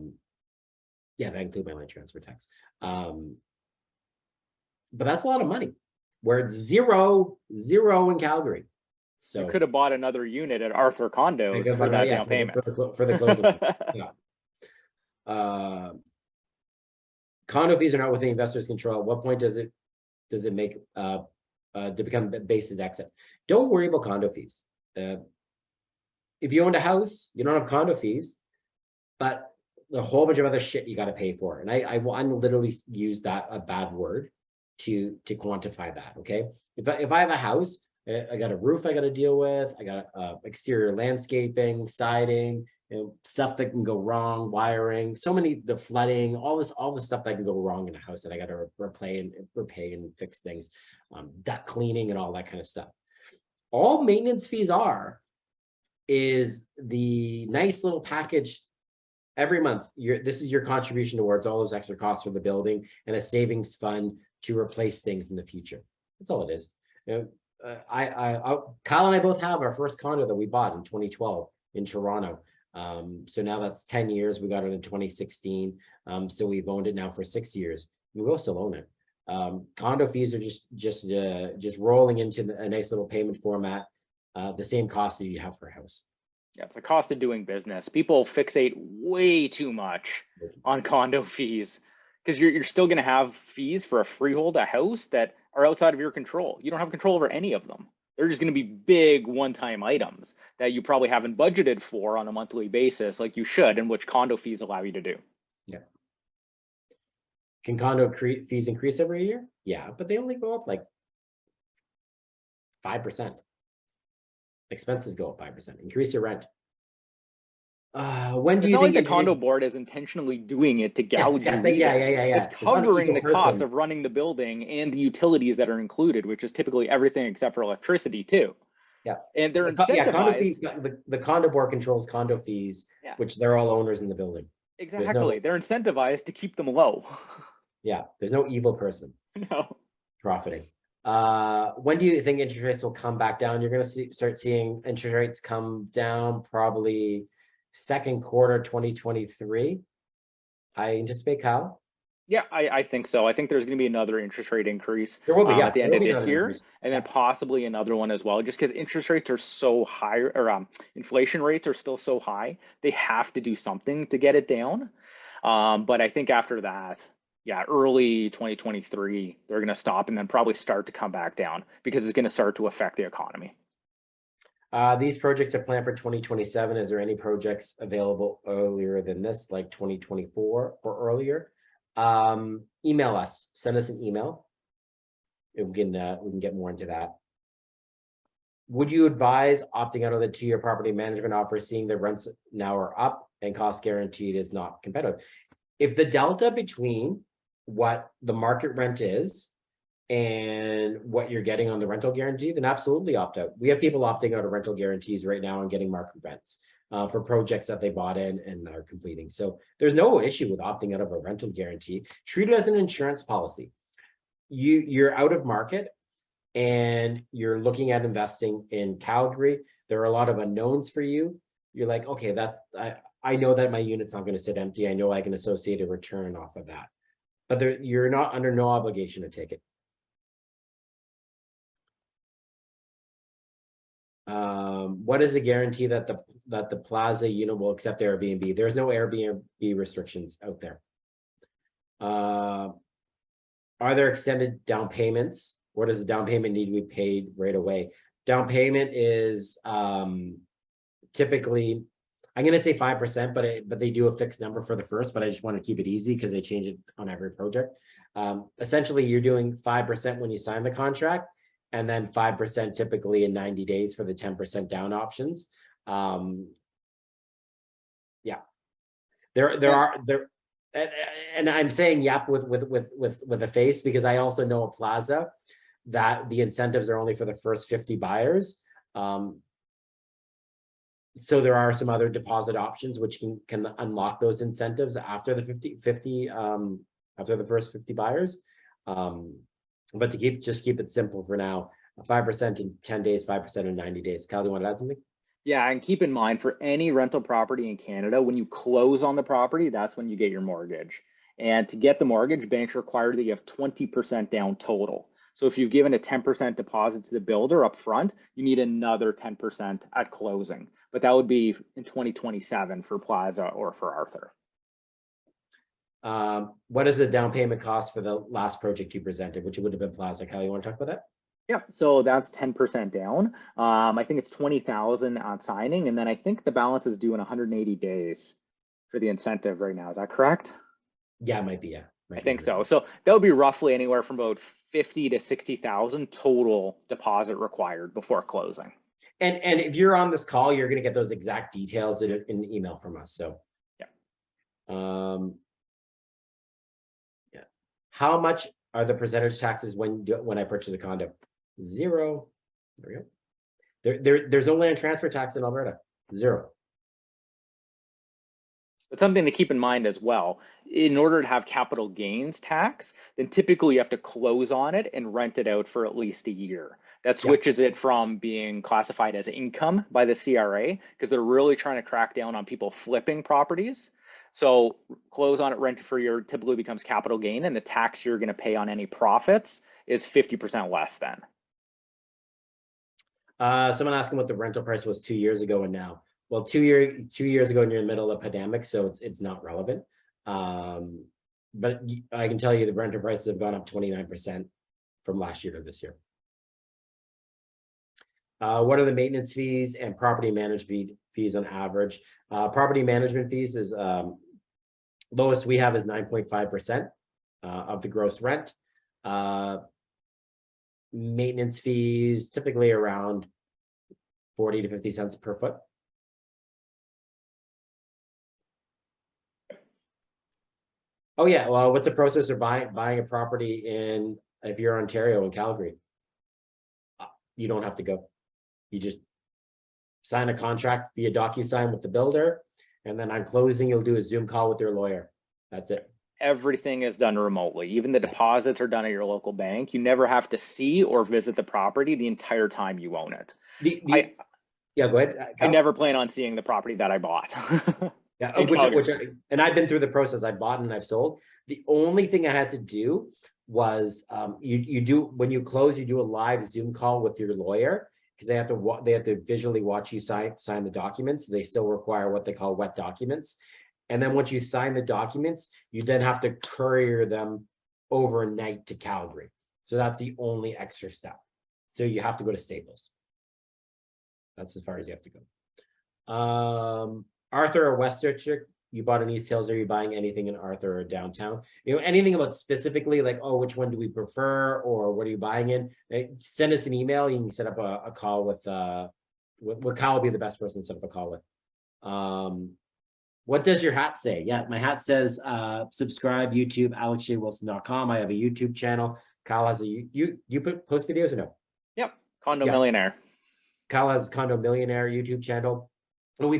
that includes my land transfer tax. But that's a lot of money. Where it's zero in Calgary. So you could have bought another unit at Arthur Condos for that down payment. For the closing. Yeah. Condo fees are not within investors' control. At what point does it make to become basis exit? Don't worry about condo fees. If you owned a house, you don't have condo fees, but a whole bunch of other shit you got to pay for. And I literally use a bad word to quantify that. Okay, if I have a house, I got a roof I got to deal with, I got exterior landscaping, siding, stuff that can go wrong, wiring, the flooding, all this stuff that can go wrong in a house that I got to repay and fix things, duct cleaning and all that kind of stuff. All maintenance fees is the nice little package every month. This is your contribution towards all those extra costs for the building and a savings fund to replace things in the future. That's all it is. Kyle and I both have our first condo that we bought in 2012 in Toronto. So now that's 10 years. We got it in 2016. So we've owned it now for 6 years. We will still own it. Condo fees are just rolling into a nice little payment format. The same cost that you have for a house. Yeah, it's the cost of doing business. People fixate way too much on condo fees because you're still going to have fees for a freehold, a house that are outside of your control. You don't have control over any of them. They're just going to be big one-time items that you probably haven't budgeted for on a monthly basis like you should, and which condo fees allow you to do. Yeah. Can condo fees increase every year? Yeah, but they only go up like 5%. Expenses go up 5%. Increase your rent. When do It's you not like think the condo board is intentionally doing it to Yes, gouge yes, you yeah, either. yeah, yeah, It's yeah. It's not an covering evil the cost person. of running the building and the utilities that are included, which is typically everything except for electricity too. Yeah. And they're Yeah, condo incentivized. fee, the condo board controls condo fees, Yeah, which they're all owners in the building. There's exactly. no, They're incentivized to keep them low. yeah, there's no evil person No. profiting. When do you think interest rates will come back down? You're going to start seeing interest rates come down probably second quarter 2023. I anticipate, Kyle. Yeah, I think so. I think there's going to be another interest rate increase There will be, yeah, at the there end will of be this another year, increase. and Yeah. then possibly another one as well, just because interest rates are so high, or inflation rates are still so high. They have to do something to get it down. But I think after that, yeah, early 2023, they're going to stop and then probably start to come back down because it's going to start to affect the economy. These projects are planned for 2027. Is there any projects available earlier than this, like 2024 or earlier? Email us, send us an email. We can get more into that. Would you advise opting out of the 2-year property management offer, seeing the rents now are up and cost guaranteed is not competitive? If the delta between what the market rent is and what you're getting on the rental guarantee, then absolutely opt out. We have people opting out of rental guarantees right now and getting market rents for projects that they bought in and are completing. So there's no issue with opting out of a rental guarantee. Treat it as an insurance policy. You're out of market and you're looking at investing in Calgary. There are a lot of unknowns for you. You're like, okay, I know that my unit's not going to sit empty. I know I can associate a return off of that, but you're not under no obligation to take it. What is the guarantee that the plaza unit will accept Airbnb? There's no Airbnb restrictions out there. Are there extended down payments? Or does the down payment need to be paid right away? Down payment is typically, I'm going to say 5%, but they do a fixed number for the first, but I just want to keep it easy because they change it on every project. Essentially, you're doing 5% when you sign the contract, and then 5% typically in 90 days for the 10% down options. Yeah, and I'm saying yep with a face because I also know a plaza that the incentives are only for the first 50 buyers. So there are some other deposit options which can unlock those incentives after the 50 after the first 50 buyers. But to keep it simple for now, 5% in 10 days, 5% in 90 days. Kyle, do you want to add something? Yeah, and keep in mind for any rental property in Canada, when you close on the property, that's when you get your mortgage. And to get the mortgage, banks require that you have 20% down total. So if you've given a 10% deposit to the builder up front, you need another 10% at closing. But that would be in 2027 for Plaza or for Arthur. What is the down payment cost for the last project you presented, which would have been Plaza? Kyle, you want to talk about that? Yeah, so that's 10% down. I think it's 20,000 on signing, and then I think the balance is due in 180 days for the incentive right now. Is that correct? Yeah, it might be. Yeah, I think so. So that would be roughly anywhere from about 50 to 60,000 total deposit required before closing. And if you're on this call, you're going to get those exact details in an email from us. So yeah. Yeah. How much are the percentage taxes when I purchase a condo? 0. There we go. There's no land transfer tax in Alberta. 0. But something to keep in mind as well, in order to have capital gains tax, then typically you have to close on it and rent it out for at least a year. That switches it from being classified as income by the CRA, because they're really trying to crack down on people flipping properties. So close on it, rent for a year typically becomes capital gain, and the tax you're going to pay on any profits is 50% less than. Someone asking what the rental price was 2 years ago and now. Well, 2 years ago, and you're in the middle of a pandemic, so it's not relevant. But I can tell you the rental prices have gone up 29% from last year to this year. What are the maintenance fees and property management fees on average? Property management fees is lowest we have is 9.5% of the gross rent. Maintenance fees typically around 40 to 50 cents per foot. Oh yeah, well, what's the process of buying a property if you're Ontario in Calgary? You don't have to go. You just sign a contract via DocuSign with the builder, and then on closing, you'll do a Zoom call with your lawyer. That's it. Everything is done remotely. Even the deposits are done at your local bank. You never have to see or visit the property the entire time you own it. Yeah, go ahead. I never plan on seeing the property that I bought. Yeah, and I've been through the process. I've bought and I've sold. The only thing I had to do was you do, when you close, you do a live Zoom call with your lawyer, because they have to visually watch you sign the documents. They still require what they call wet documents. And then once you sign the documents, you then have to courier them overnight to Calgary. So that's the only extra step. So you have to go to Staples. That's as far as you have to go. Arthur or West District, you bought in East Hills, are you buying anything in Arthur or downtown? You know, anything about specifically like, oh, which one do we prefer, or what are you buying in? Send us an email. You can set up a call with Kyle will be the best person to set up a call with. What does your hat say? Yeah, my hat says subscribe, YouTube, alexjwilson.com. I have a YouTube channel. Kyle has you post videos or no? Yep, Condo Millionaire. Kyle has Condo Millionaire YouTube channel. And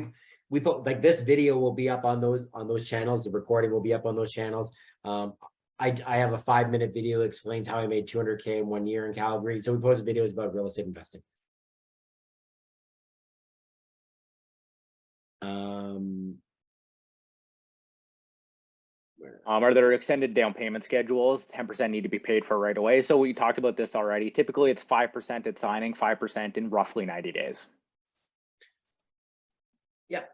we put, like, this video will be up on those channels. The recording will be up on those channels. I have a 5-minute video that explains how I made $200K in 1 year in Calgary. So we post videos about real estate investing. Are there extended down payment schedules? 10% need to be paid for right away. So we talked about this already. Typically, it's 5% at signing, 5% in roughly 90 days. Yeah.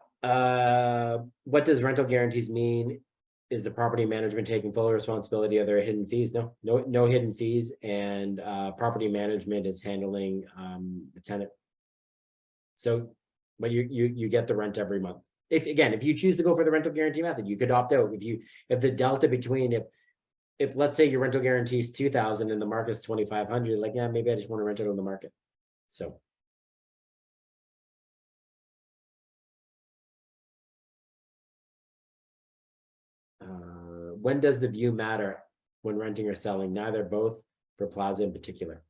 What does rental guarantees mean? Is the property management taking full responsibility? Are there hidden fees? No hidden fees. And property management is handling the tenant. So, but you get the rent every month. If you choose to go for the rental guarantee method, you could opt out. If the delta between, if let's say your rental guarantee is 2,000 and the market's 2,500, like, yeah, maybe I just want to rent it on the market. So. When does the view matter when renting or selling? Neither, both, for Plaza in particular.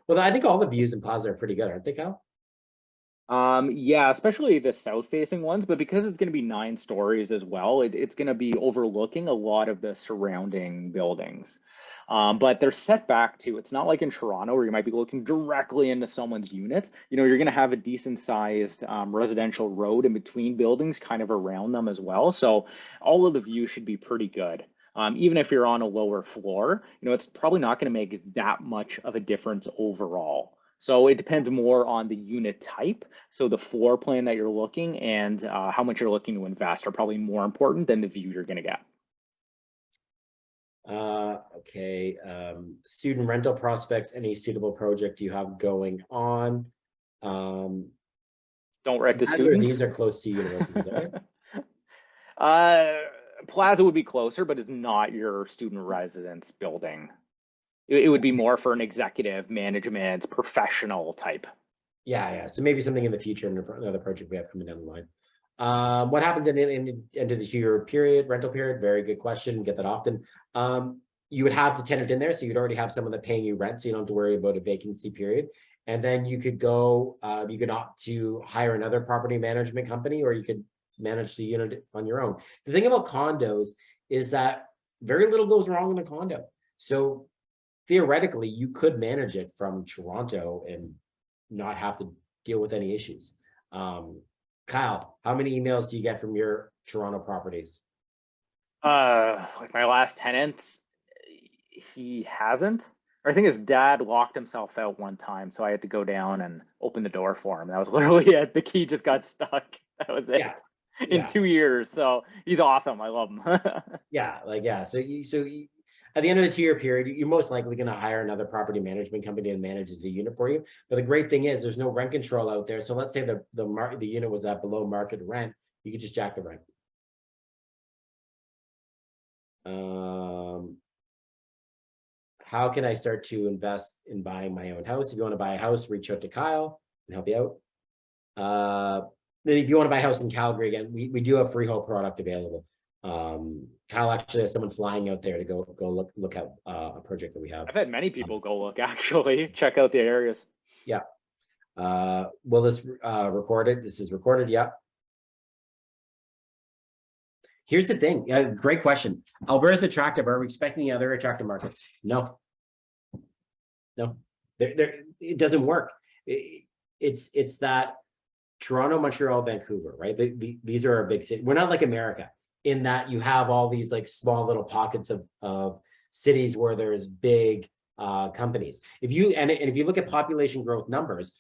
Well, I think all the views in Plaza are pretty good, aren't they, Kyle? Yeah, especially the south facing ones, but because it's going to be 9 stories as well, it's going to be overlooking a lot of the surrounding buildings. But they're set back too. It's not like in Toronto where you might be looking directly into someone's unit. You know, you're going to have a decent sized residential road in between buildings, kind of around them as well. So all of the views should be pretty good. Even if you're on a lower floor, you know, it's probably not going to make that much of a difference overall. So it depends more on the unit type. So the floor plan that you're looking and how much you're looking to invest are probably more important than the view you're going to get. Okay. Student rental prospects, any suitable project you have going on? Don't rent to students. These are close to universities, right? Plaza would be closer, but it's not your student residence building. It would be more for an executive management professional type. Yeah. So maybe something in the future, another project we have coming down the line. What happens in the end of the 2-year period, rental period? Very good question. Get that often. You would have the tenant in there, so you'd already have someone that paying you rent, so you don't have to worry about a vacancy period. And then you could go, you could opt to hire another property management company, or you could manage the unit on your own. The thing about condos is that very little goes wrong in a condo. So theoretically, you could manage it from Toronto and not have to deal with any issues. Kyle, how many emails do you get from your Toronto properties? Like my last tenant, he hasn't. Or I think his dad locked himself out one time, so I had to go down and open the door for him. That was literally it. The key just got stuck. That was it. Yeah. In 2 years. So he's awesome. I love him. Yeah. So at the end of the 2-year period, you're most likely going to hire another property management company to manage the unit for you. But the great thing is there's no rent control out there. So let's say the unit was at below market rent, you could just jack the rent. How can I start to invest in buying my own house? If you want to buy a house, reach out to Kyle and help you out. Then if you want to buy a house in Calgary, again, we do have freehold product available. Kyle actually has someone flying out there to go look at a project that we have. I've had many people go look, actually, check out the areas. Yeah. Will this recorded? This is recorded. Yeah. Here's the thing. Great question. Alberta's attractive. Are we expecting other attractive markets? No. No. It doesn't work. It's that Toronto, Montreal, Vancouver, right? These are our big cities. We're not like America in that you have all these like small little pockets of cities where there's big companies. If you look at population growth numbers,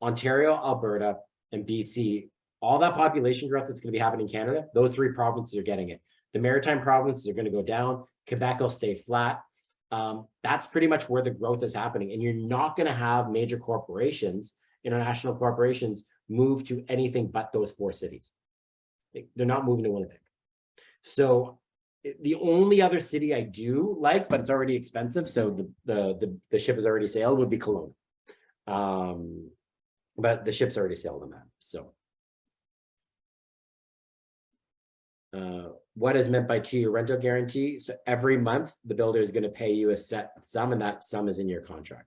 Ontario, Alberta, and BC, all that population growth that's going to be happening in Canada, those three provinces are getting it. The maritime provinces are going to go down. Quebec will stay flat. That's pretty much where the growth is happening. And you're not going to have major corporations, international corporations, move to anything but those four cities. They're not moving to Winnipeg. So the only other city I do like, but it's already expensive, so the ship has already sailed, would be Kelowna. But the ship's already sailed on that. So what is meant by 2-year rental guarantee? So every month the builder is going to pay you a set sum, and that sum is in your contract.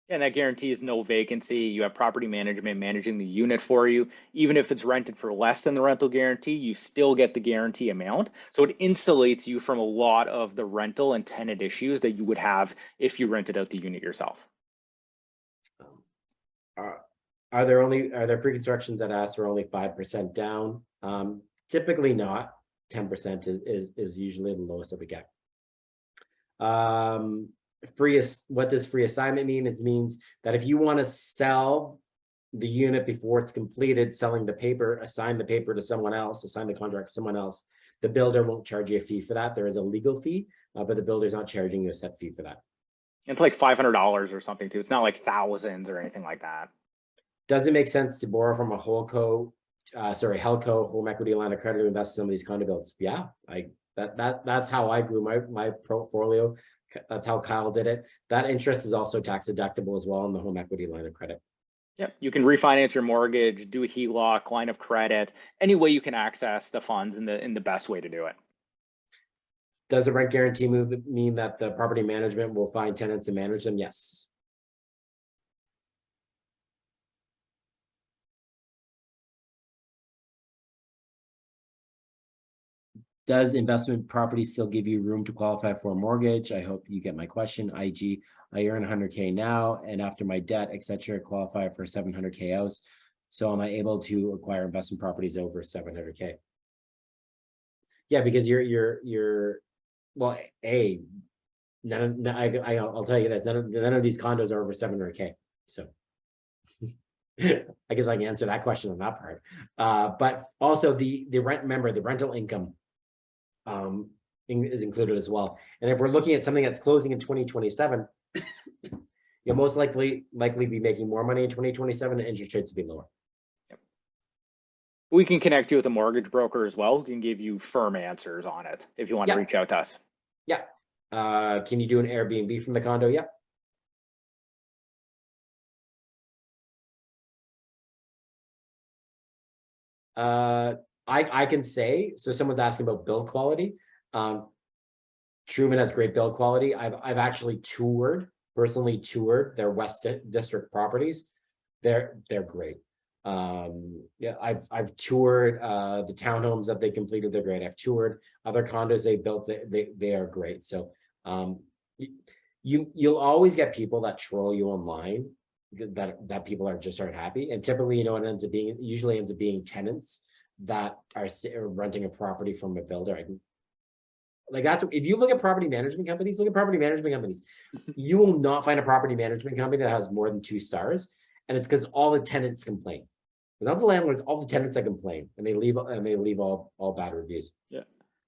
And that guarantees no vacancy. You have property management managing the unit for you. Even if it's rented for less than the rental guarantee, you still get the guarantee amount. So it insulates you from a lot of the rental and tenant issues that you would have if you rented out the unit yourself. Are there pre-constructions that ask for only 5% down? Typically not. 10% is usually the lowest that we get. What does free assignment mean? It means that if you want to sell the unit before it's completed, selling the paper, assign the paper to someone else, assign the contract to someone else, the builder won't charge you a fee for that. There is a legal fee, but the builder's not charging you a set fee for that. It's like $500 or something too. It's not like thousands or anything like that. Does it make sense to borrow from a HELCO, home equity line of credit to invest in some of these condo builds? Yeah, that's how I grew my portfolio. That's how Kyle did it. That interest is also tax deductible as well on the home equity line of credit. Yep, you can refinance your mortgage, do a HELOC, line of credit, any way you can access the funds in the best way to do it. Does a rent guarantee move mean that the property management will find tenants and manage them? Yes. Does investment property still give you room to qualify for a mortgage? I hope you get my question. IG, I earn 100K now, and after my debt, etc., qualify for 700K house. So am I able to acquire investment properties over 700K? Yeah, because you're well, I'll tell you this, none of these condos are over 700K. So I guess I can answer that question on that part. But also the rent, remember the rental income is included as well. And if we're looking at something that's closing in 2027, you'll most likely be making more money in 2027 and interest rates will be lower. Yep. We can connect you with a mortgage broker as well who can give you firm answers on it if you want to reach out to us. Yeah. Can you do an Airbnb from the condo? Yeah. I can say, so someone's asking about build quality. Truman has great build quality. I've actually personally toured their West District properties. They're great. Yeah, I've toured the townhomes that they completed. They're great. I've toured other condos they built. They are great. So you'll always get people that troll you online that people aren't happy. And typically, it usually ends up being tenants that are renting a property from a builder. That's if you look at property management companies, you will not find a property management company that has more than 2 stars, and it's because all the tenants complain. It's not the landlords, all the tenants that complain, and they leave all bad reviews. Yeah.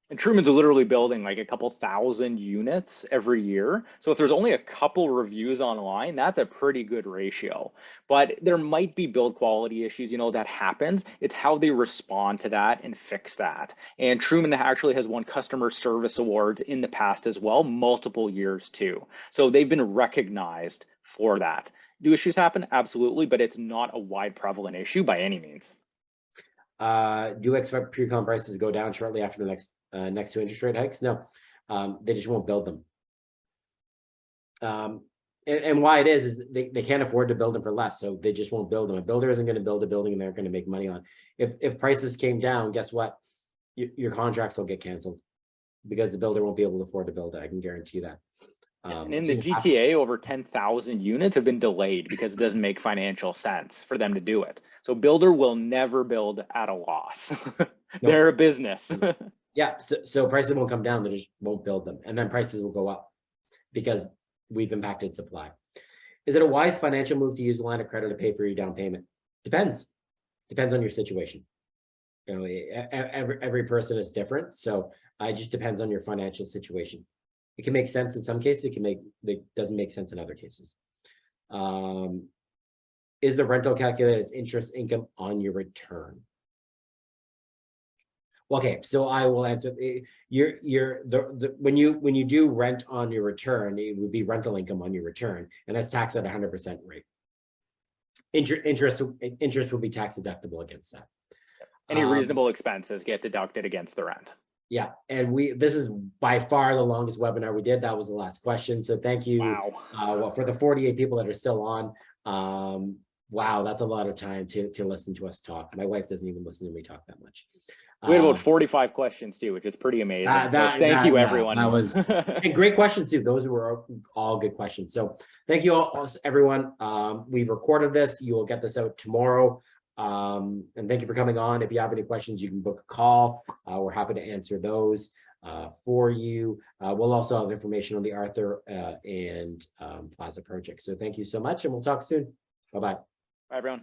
And Truman's literally building like a couple thousand units every year. So if there's only a couple reviews online, that's a pretty good ratio. But there might be build quality issues, that happens. It's how they respond to that and fix that. And Truman actually has won customer service awards in the past as well, multiple years too. So they've been recognized for that. Do issues happen? Absolutely, but it's not a wide prevalent issue by any means. Do you expect pre-con prices to go down shortly after the next two interest rate hikes? No, they just won't build them. And why it is they can't afford to build them for less, so they just won't build them. A builder isn't going to build a building and they're going to make money on. If prices came down, guess what? Your contracts will get canceled because the builder won't be able to afford to build it. I can guarantee that. And in the GTA, over 10,000 units have been delayed because it doesn't make financial sense for them to do it. So builder will never build at a loss. They're a business. Yeah, so prices won't come down, they just won't build them. And then prices will go up because we've impacted supply. Is it a wise financial move to use a line of credit to pay for your down payment? Depends on your situation. You know, every person is different. So it just depends on your financial situation. It can make sense in some cases, it doesn't make sense in other cases. Is the rental calculated as interest income on your return? Okay, so I will answer. When you do rent on your return, it would be rental income on your return, and that's taxed at 100% rate. Interest will be tax deductible against that. Any reasonable expenses get deducted against the rent. Yeah, and this is by far the longest webinar we did. That was the last question. So thank you. Wow. For the 48 people that are still on. Wow, that's a lot of time to listen to us talk. My wife doesn't even listen to me talk that much. We had about 45 questions too, which is pretty amazing. Thank you, everyone. That was and great questions too. Those were all good questions. So thank you all, everyone. We've recorded this. You will get this out tomorrow. And thank you for coming on. If you have any questions, you can book a call. We're happy to answer those for you. We'll also have information on the Arthur and Plaza project. So thank you so much, and we'll talk soon. Bye-bye. Bye, everyone.